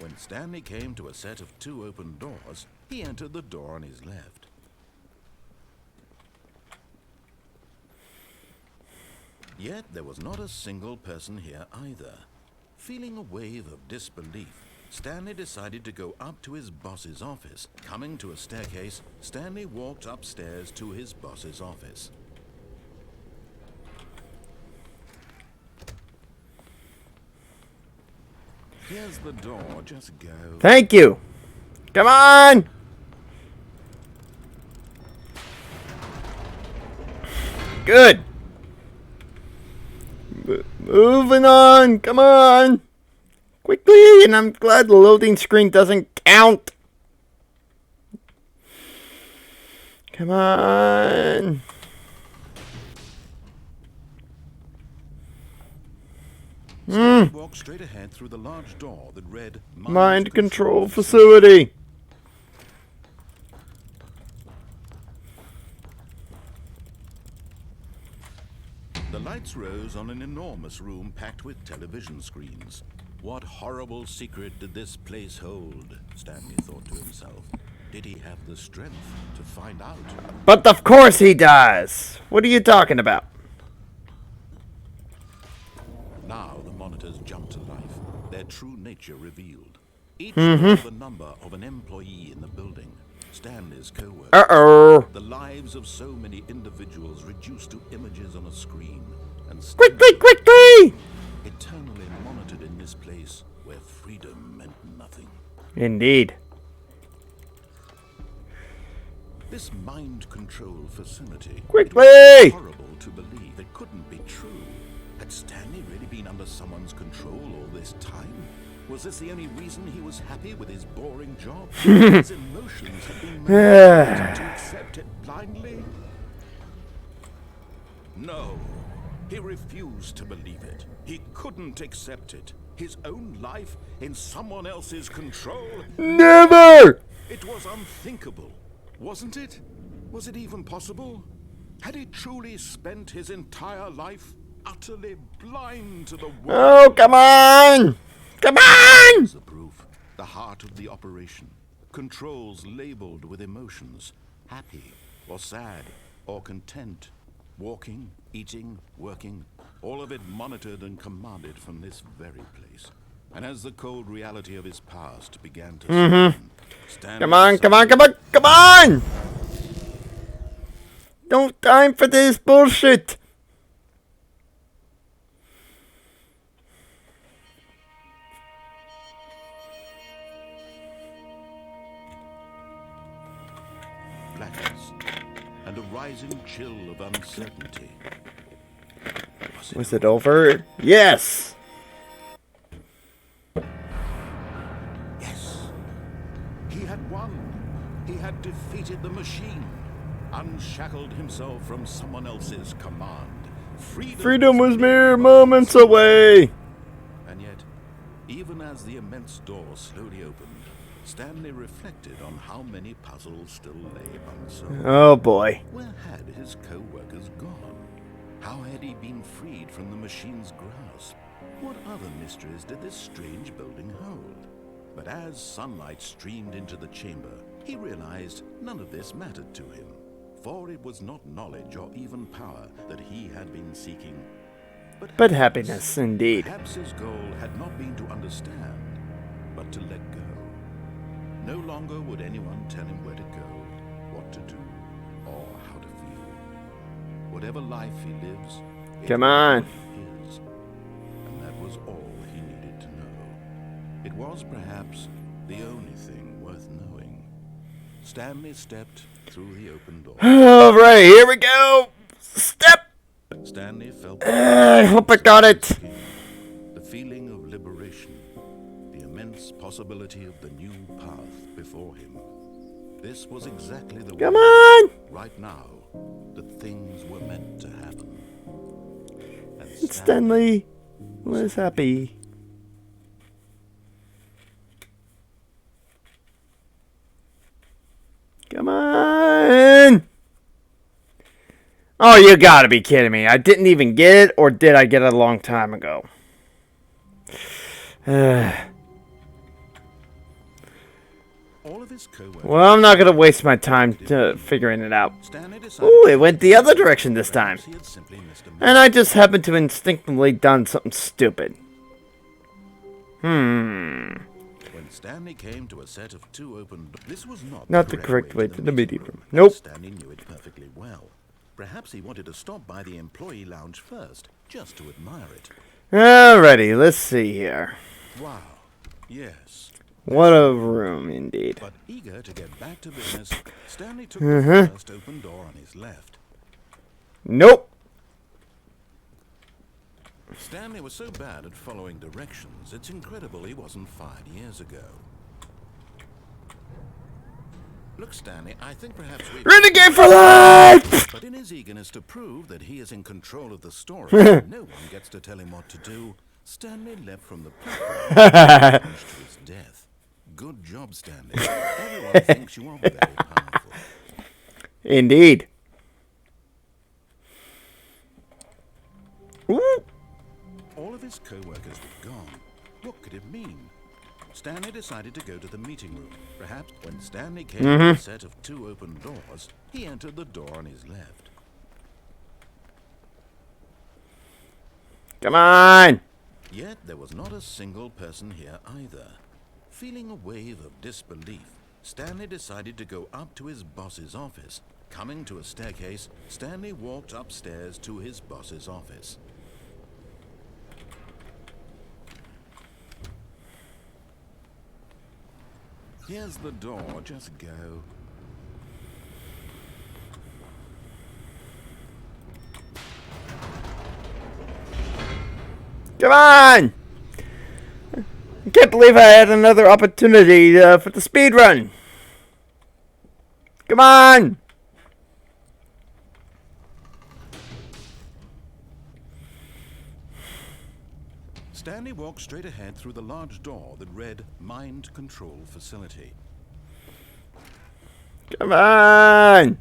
When Stanley came to a set of 2 open doors, he entered the door on his left. Yet there was not a single person here either. Feeling a wave of disbelief, Stanley decided to go up to his boss's office. Coming to a staircase, Stanley walked upstairs to his boss's office. Here's the door, just go. Thank you. Come on! Good. Moving on. Come on. Quickly, and I'm glad the loading screen doesn't count. Come on. Stanley walked straight ahead through the large door that read Mind control facility. The lights rose on an enormous room packed with television screens. What horrible secret did this place hold? Stanley thought to himself. did he have the strength to find out? But of course he does. What are you talking about? Now the monitors jump to life, their true nature revealed. Each bore the number of an employee in the building, Stanley's co-worker. Uh-oh. The lives of so many individuals reduced to images on a screen, and Quickly, quickly! eternally monitored in this place where freedom meant nothing. Indeed. This mind control facility. Quickly! It was horrible to believe it couldn't be true. Had Stanley really been under someone's control all this time? Was this the only reason he was happy with his boring job? His emotions had been manipulated to accept it blindly? No. He refused to believe it. He couldn't accept it. His own life in someone else's control? Never! It was unthinkable, wasn't it? Was it even possible? Had he truly spent his entire life utterly blind to the world? Oh, come on! Come on! The proof, the heart of the operation. Controls labeled with emotions. Happy, or sad, or content. Walking, eating, working. All of it monitored and commanded from this very place. And as the cold reality of his past began to stand, Come on, come on, come on, come on! No time for this bullshit! blackness and a rising chill of uncertainty. Was it over? Yes! Yes. He had won. He had defeated the machine. Unshackled himself from someone else's command. Freedom was mere moments away! And yet, even as the immense door slowly opened, Stanley reflected on how many puzzles still lay unsolved. Oh boy. Where had his co-workers gone? How had he been freed from the machine's grasp? What other mysteries did this strange building hold? But as sunlight streamed into the chamber, he realized none of this mattered to him. For it was not knowledge or even power that he had been seeking. But happiness, indeed. Perhaps his goal had not been to understand, but to let go. No longer would anyone tell him where to go, what to do, or how to feel. Whatever life he lives, it Come will on. be his. And that was all he needed to know. It was perhaps the only thing worth knowing. Stanley stepped through the open door. Alright, here we go! Step! Stanley felt I hope I got it! the feeling of liberation, the immense possibility of the new path before him. This was exactly the Come way, on! right now, that things were meant to happen. And Stanley was happy. Come on! Oh, you gotta be kidding me. I didn't even get it, or did I get it a long time ago? all of his co-workers, Well, I'm not gonna waste my time figuring it out. Stanley decided Ooh, it went the other direction this time. he had simply missed a And I just happened to instinctively done something stupid. When Stanley came to a set of two open doors, this was Not the correct way to the meeting meeting room. and Nope. Stanley knew it perfectly well. Perhaps he wanted to stop by the employee lounge first, just to admire it. Alrighty, let's see here. Wow. Yes. What a room, indeed. But eager to get back to business, Stanley took the first open door on his left. Nope. Stanley was so bad at following directions, it's incredible he wasn't fired years ago. Look, Stanley, I think perhaps we... Renegade for life! But in his eagerness to prove that he is in control of the story, no one gets to tell him what to do, Stanley leapt from the platform and plunged to his death. Good job, Stanley. Everyone thinks you are very powerful. Indeed. Ooh. All of his co-workers were gone. What could it mean? Stanley decided to go to the meeting room. Perhaps when Stanley came to a set of 2 open doors, he entered the door on his left. Come on! Yet there was not a single person here either. Feeling a wave of disbelief, Stanley decided to go up to his boss's office. Coming to a staircase, Stanley walked upstairs to his boss's office. Here's the door, just go. Come on! I can't believe I had another opportunity for the speed run. Come on! Stanley walked straight ahead through the large door that read Mind Control Facility. Come on!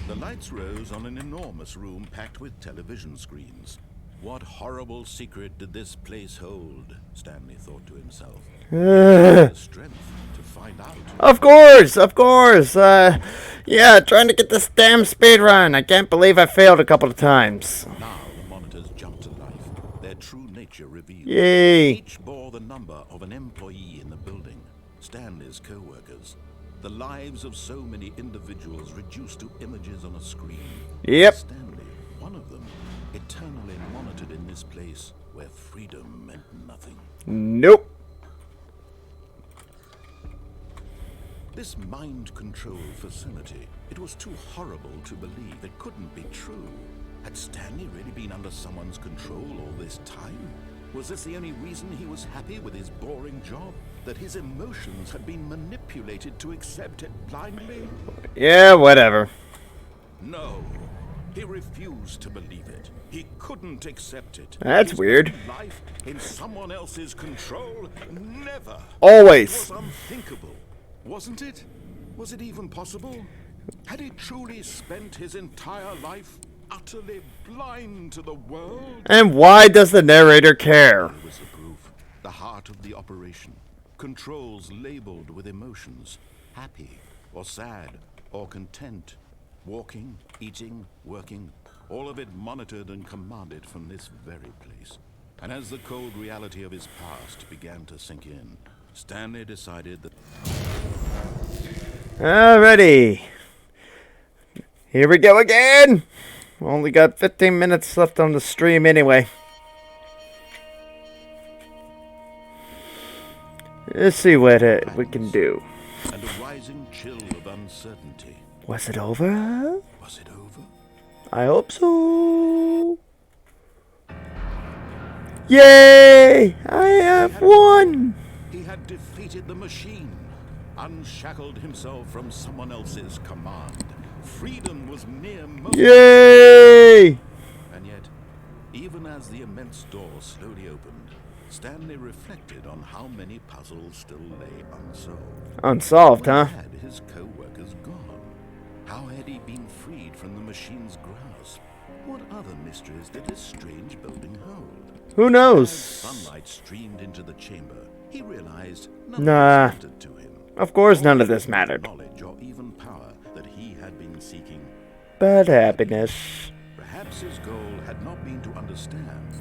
The lights rose on an enormous room packed with television screens. What horrible secret did this place hold? Stanley thought to himself. The strength to find out. Of course, of course. Yeah, trying to get this damn speed run. I can't believe I failed a couple of times. Now the monitors jumped to life, their true nature revealed. Yay. Each bore the number of an employee in the building, Stanley's co-workers. The lives of so many individuals reduced to images on a screen. Yep. Stanley, one of them, eternally monitored in this place where freedom meant nothing. Nope. This mind control facility, it was too horrible to believe. It couldn't be true. Had Stanley really been under someone's control all this time? Was this the only reason he was happy with his boring job? That his emotions had been manipulated to accept it blindly? Yeah, whatever. No. He refused to believe it. He couldn't accept it. That's His weird. Life in someone else's control? Never. Always. It was unthinkable, wasn't it? Was it even possible? Had he truly spent his entire life utterly blind to the world? And why does the narrator care? Here was the proof. The heart of the operation. Controls labeled with emotions. Happy, or sad, or content. Walking, eating, working. All of it monitored and commanded from this very place. And as the cold reality of his past began to sink in, Stanley decided that... Alrighty. Here we go again. Only got 15 minutes left on the stream anyway. Let's see what we can do. And a rising chill of uncertainty. Was it over? Was it over? I hope so. Yay! I have won! He had defeated the machine, unshackled himself from someone else's command. Freedom was near moment. Yay! And yet, even as the immense door slowly opened, Stanley reflected on how many puzzles still lay unsolved. Unsolved, huh? Where had his co-workers gone? How had he been freed from the machine's grasp? What other mysteries did this strange building hold? Who As knows? sunlight streamed into the chamber, he realized nothing Nah. mattered to him. Of course none of this mattered. Knowledge or even power that he had been seeking. But happiness. Perhaps his goal had not been to understand.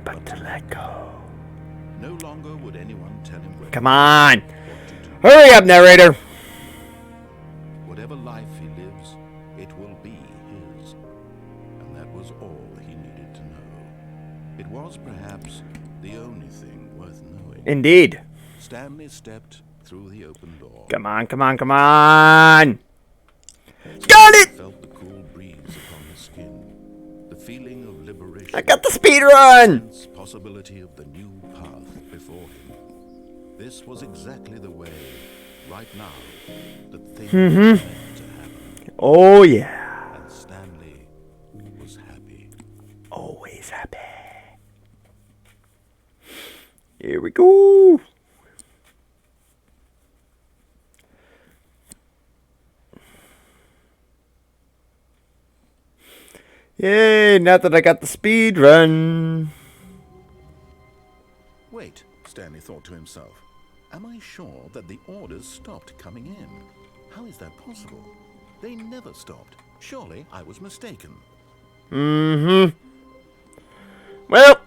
But to let go. No longer would anyone tell him where Come on! what to do. Hurry up, narrator! Whatever life he lives, it will be his. And that was all he needed to know. It was perhaps the only thing worth knowing. Indeed. Stanley stepped through the open door. Come on, come on, come on! Got it! Felt the cool breeze upon his skin. The feeling of liberation. I got the speed run! Immense possibility of the new path before him. This was exactly the way, right now, that things were meant to happen. Oh yeah. And Stanley was happy. Always happy. Here we go. Yay, now that I got the speed run. Wait, Stanley thought to himself. Am I sure that the orders stopped coming in? How is that possible? They never stopped. Surely I was mistaken. Mm-hmm. Well.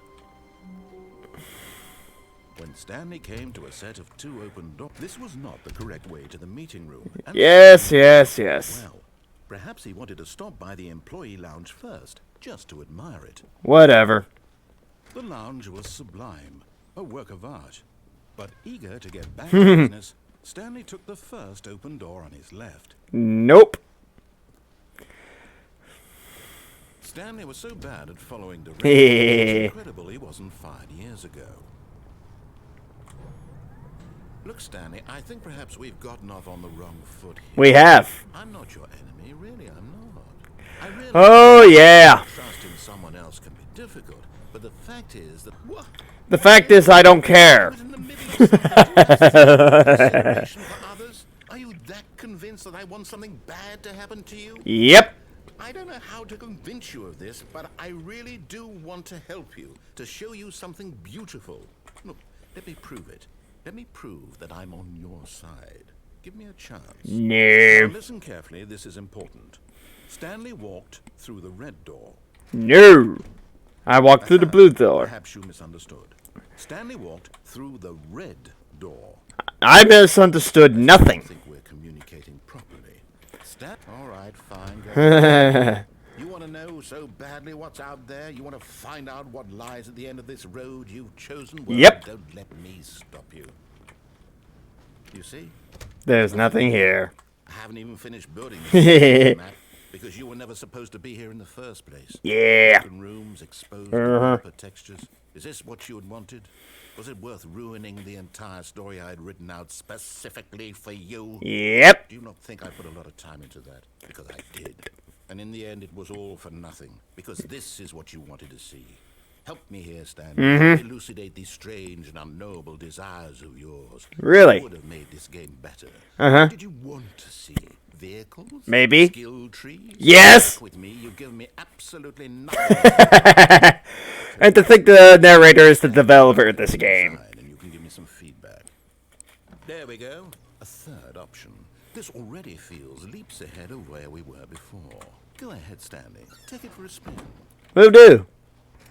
When Stanley came to a set of 2 open doors, this was not the correct way to the meeting room. Yes. Well, perhaps he wanted to stop by the employee lounge first, just to admire it. Whatever. The lounge was sublime, a work of art. But eager to get back to business, Stanley took the first open door on his left. Nope. Stanley was so bad at following directions, it's incredible he wasn't fired years ago. Look, Stanley, I think perhaps we've gotten off on the wrong foot here. We have. I'm not your enemy, really, I'm not. I realize Oh, yeah. trusting someone else can be difficult, but the fact is that... What? The fact is, I don't care. Was in the middle of something consideration for others? Are you that convinced that I want something bad to happen to you? Yep. I don't know how to convince you of this, but I really do want to help you, to show you something beautiful. Look, let me prove it. Let me prove that I'm on your side. Give me a chance. No. Now listen carefully, this is important. Stanley walked through the red door. No. I walked through the blue door. Perhaps you misunderstood. Stanley walked through the red door. I misunderstood I nothing. think we're communicating properly. All right, fine. Go ahead. You want to know so badly what's out there? You want to find out what lies at the end of this road you've chosen? Well, Yep. Don't let me stop you. You see? There's nothing here. I haven't even finished building this map because you were never supposed to be here in the first place. Yeah. Open rooms, exposed developer textures. Is this what you had wanted? Was it worth ruining the entire story I had written out specifically for you? Yep. Do you not think I put a lot of time into that? Because I did. And in the end, it was all for nothing. Because this is what you wanted to see. Help me here, Stanley. Elucidate these strange and unknowable desires of yours. Really? What would have made this game better? Uh-huh. What did you want to see? Vehicles? Maybe. Skill trees? Yes. With me, you've given me absolutely nothing. And to think the narrator is the developer of this game. And you can give me some feedback. There we go. A third option. This already feels leaps ahead of where we were before. Go ahead, Stanley. Take it for a spin. Will do.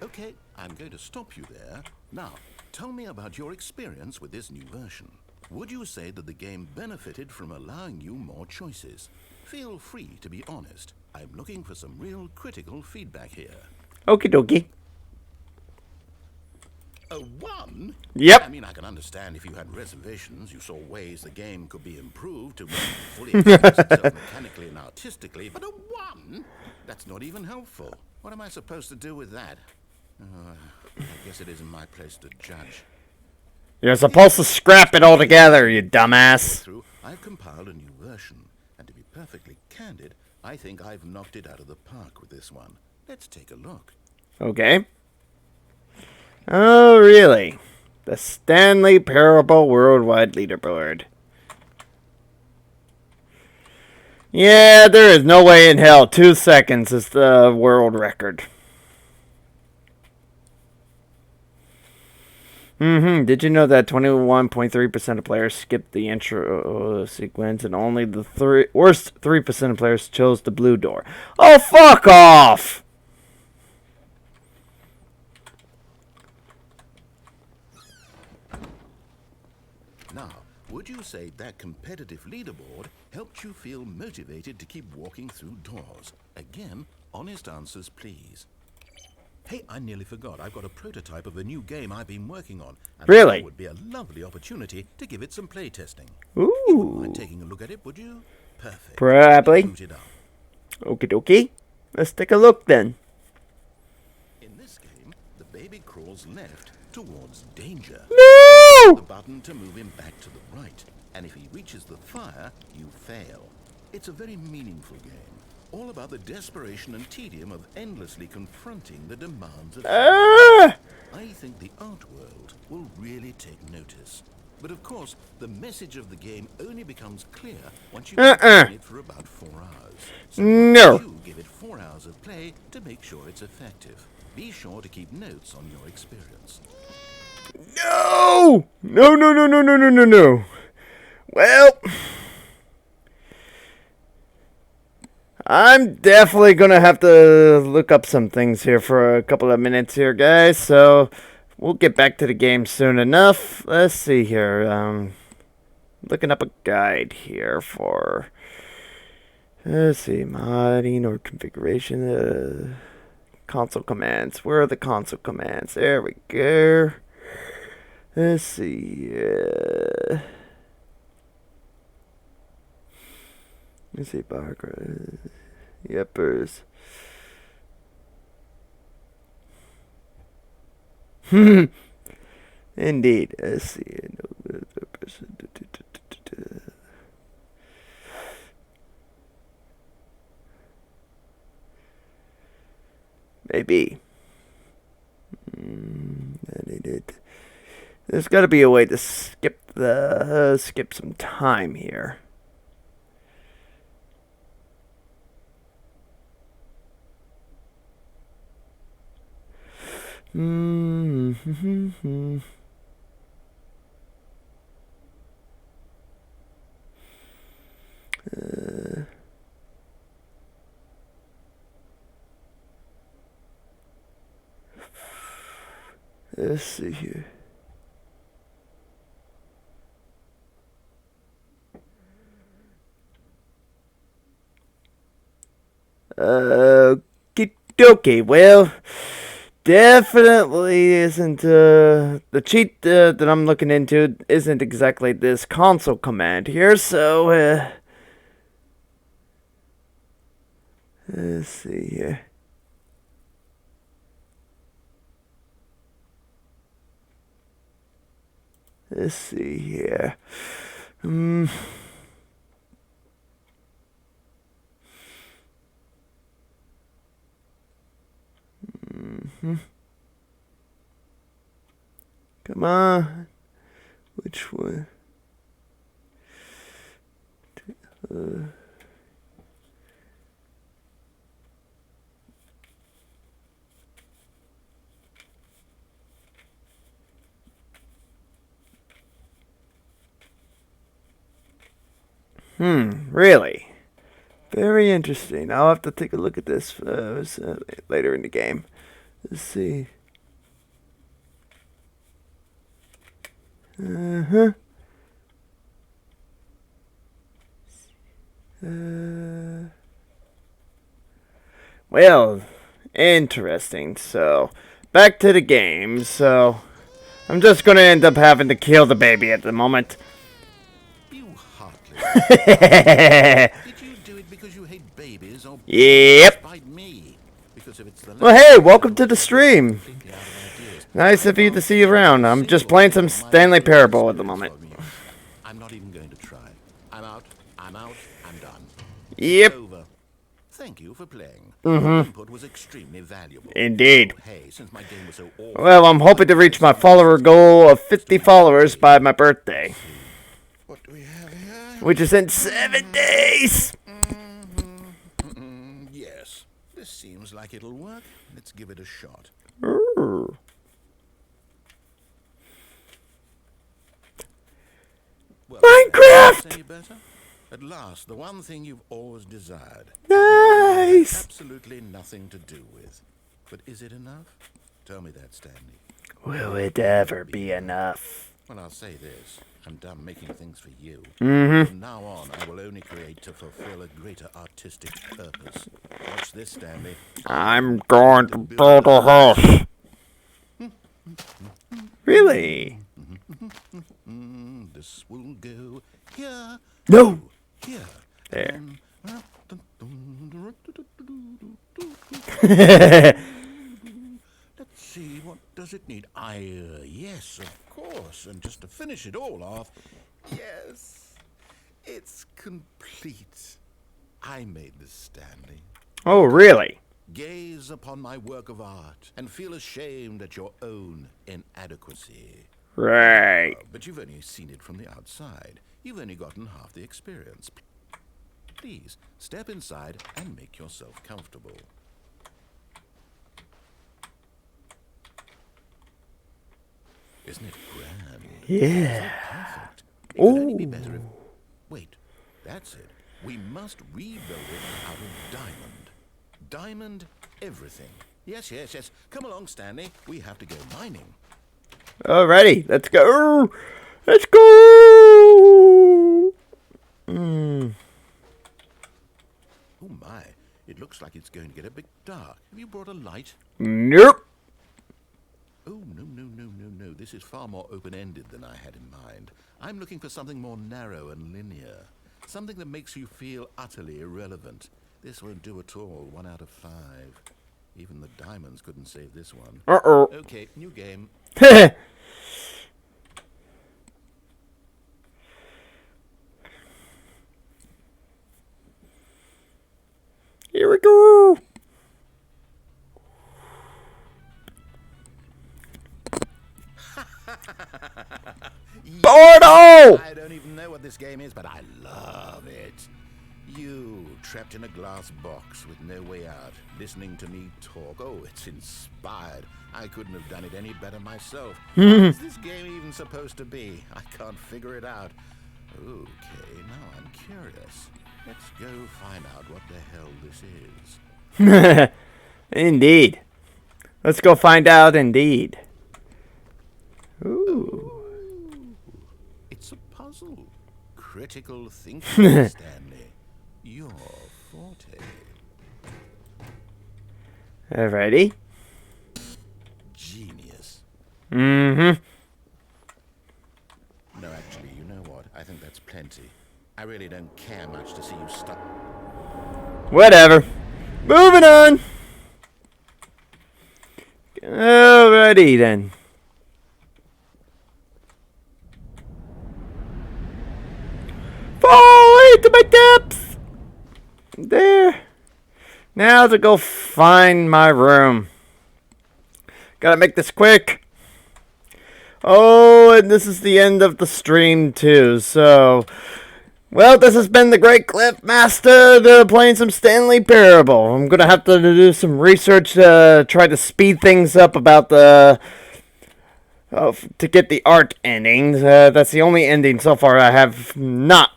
Okay, I'm going to stop you there. Now, tell me about your experience with this new version. Would you say that the game benefited from allowing you more choices? Feel free to be honest. I'm looking for some real critical feedback here. Okie dokie. A 1? Yep. I mean, I can understand if you had reservations, you saw ways the game could be improved to fully express itself mechanically and artistically, but a 1? That's not even helpful. What am I supposed to do with that? I guess it isn't my place to judge. You're supposed to scrap it all together, you dumbass. Through, I've compiled a new version, and to be perfectly candid, I think I've knocked it out of the park with this one. Let's take a look. Okay. Oh, really? The Stanley Parable Worldwide Leaderboard. Yeah, there is no way in hell 2 seconds is the world record. Did you know that 21.3% of players skipped the intro sequence and only the worst 3% of players chose the blue door? Oh, fuck off! Now, would you say that competitive leaderboard helped you feel motivated to keep walking through doors? Again, honest answers, please. Hey, I nearly forgot. I've got a prototype of a new game I've been working on. And Really? That would be a lovely opportunity to give it some play testing. Ooh. Mind taking a look at it, would you? Perfect. Probably. Let's boot it up. Okie dokie. Let's take a look then. In this game, the baby crawls left towards danger. No! The button to move him back to the right. And if he reaches the fire, you fail. It's a very meaningful game. All about the desperation and tedium of endlessly confronting the demands of... I think the art world will really take notice. But of course, the message of the game only becomes clear once you've been playing it for about 4 hours. So No. you give it 4 hours of play to make sure it's effective. Be sure to keep notes on your experience. No! No, no, no, no, no, no, no, no. Well, I'm definitely gonna have to look up some things here for a couple of minutes here, guys. So we'll get back to the game soon enough. Let's see here. Looking up a guide here for. Let's see, modding or configuration. Console commands. Where are the console commands? There we go. Let's see. Let's see, background. Yepers. Indeed. Let's see. Maybe. There's got to be a way to skip some time here. Let's see here. Okay, well, definitely isn't, the cheat that I'm looking into isn't exactly this console command here, so, let's see here. Let's see here. Come on. Which one? Really? Very interesting. I'll have to take a look at this later in the game. Let's see. Well, interesting. So, back to the game. So, I'm just gonna end up having to kill the baby at the moment. You heartless. Did you do it because you hate babies or Yep. despite me? Because if it's the Well, hey, welcome to the stream. Nice of you to see you around. I'm just playing some Stanley Parable at the moment. I'm not even going to try. I'm out. I'm done. Yep. Over. Thank you for playing. Your input was extremely valuable. Indeed. Oh, hey, since my game was so awful, Well, I'm hoping to reach my follower goal of 50 followers by my birthday, what do we have here? which is in 7 days. Yes, this seems like it'll work. Let's give it a shot. Ooh. Well, Minecraft! say better? At last, the one thing you've always desired. Nice. Absolutely nothing to do with. But is it enough? Tell me that, Stanley. Will it ever be enough? Well, I'll say this. I'm done making things for you. From now on, I will only create to fulfill a greater artistic purpose. Watch this, Stanley. I'm going to build a house. Really? This will go here. No. Here. There. Let's see, what does it need? Yes, of course. And just to finish it all off, yes, it's complete. I made this, Stanley. Oh, really? Gaze upon my work of art and feel ashamed at your own inadequacy. Right. But you've only seen it from the outside. You've only gotten half the experience. Please, step inside and make yourself comfortable. Isn't it grand? Yeah. Perfect. It could only be better if... Wait, that's it. We must rebuild it out of diamond. Diamond everything. Yes, yes, yes. Come along, Stanley. We have to go mining. Alrighty, let's go. Let's go. Oh my, it looks like it's going to get a bit dark. Have you brought a light? Nope. Oh, no, no, no, no, no. This is far more open-ended than I had in mind. I'm looking for something more narrow and linear. Something that makes you feel utterly irrelevant. This won't do at all. 1 out of 5. Even the diamonds couldn't save this one. Uh-oh. Okay, new game. Here we go. Bordo! I don't even know what this game is, but I love it. You, trapped in a glass box with no way out, listening to me talk. Oh, it's inspired. I couldn't have done it any better myself. What is this game even supposed to be? I can't figure it out. Okay, now I'm curious. Let's go find out what the hell this is. Indeed. Let's go find out indeed. Ooh. It's a puzzle. Critical thinking, Stanley. Your forte. Alrighty. Genius. Mm-hmm. No, actually, you know what? I think that's plenty. I really don't care much to see you stuck. Whatever. Moving on. Alrighty then. Fall into my depths. There. Now to go find my room. Gotta make this quick. Oh, and this is the end of the stream too, so... Well, this has been the Great Cliff Master playing some Stanley Parable. I'm gonna have to do some research to try to speed things up about the... to get the art endings. That's the only ending so far I have not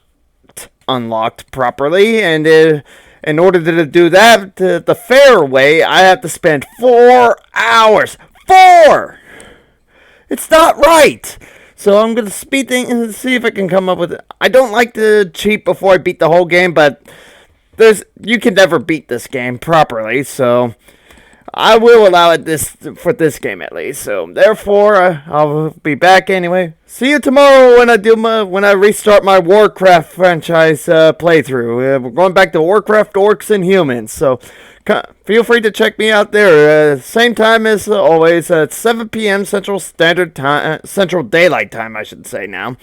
unlocked properly, and in order to do that the fair way, I have to spend 4 hours. 4! It's not right! So I'm gonna speed things and see if I can come up with it. I don't like to cheat before I beat the whole game, but you can never beat this game properly, so I will allow it for this game at least. So therefore, I'll be back anyway. See you tomorrow when I restart my Warcraft franchise playthrough. We're going back to Warcraft Orcs and Humans. So feel free to check me out there. Same time as always at 7 p.m. Central Standard Time, Central Daylight Time, I should say now.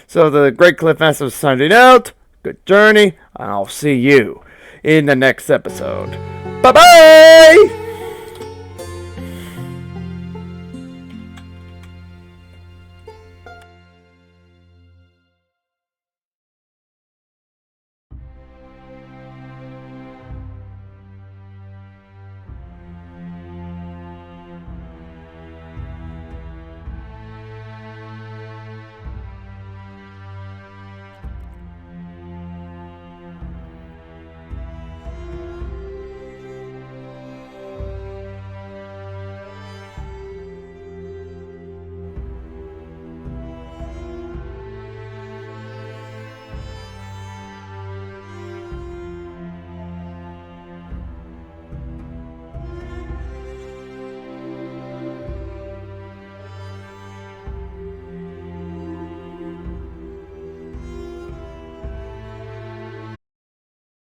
So the Great Cliff Master is signing out. Good journey. I'll see you in the next episode. Bye bye.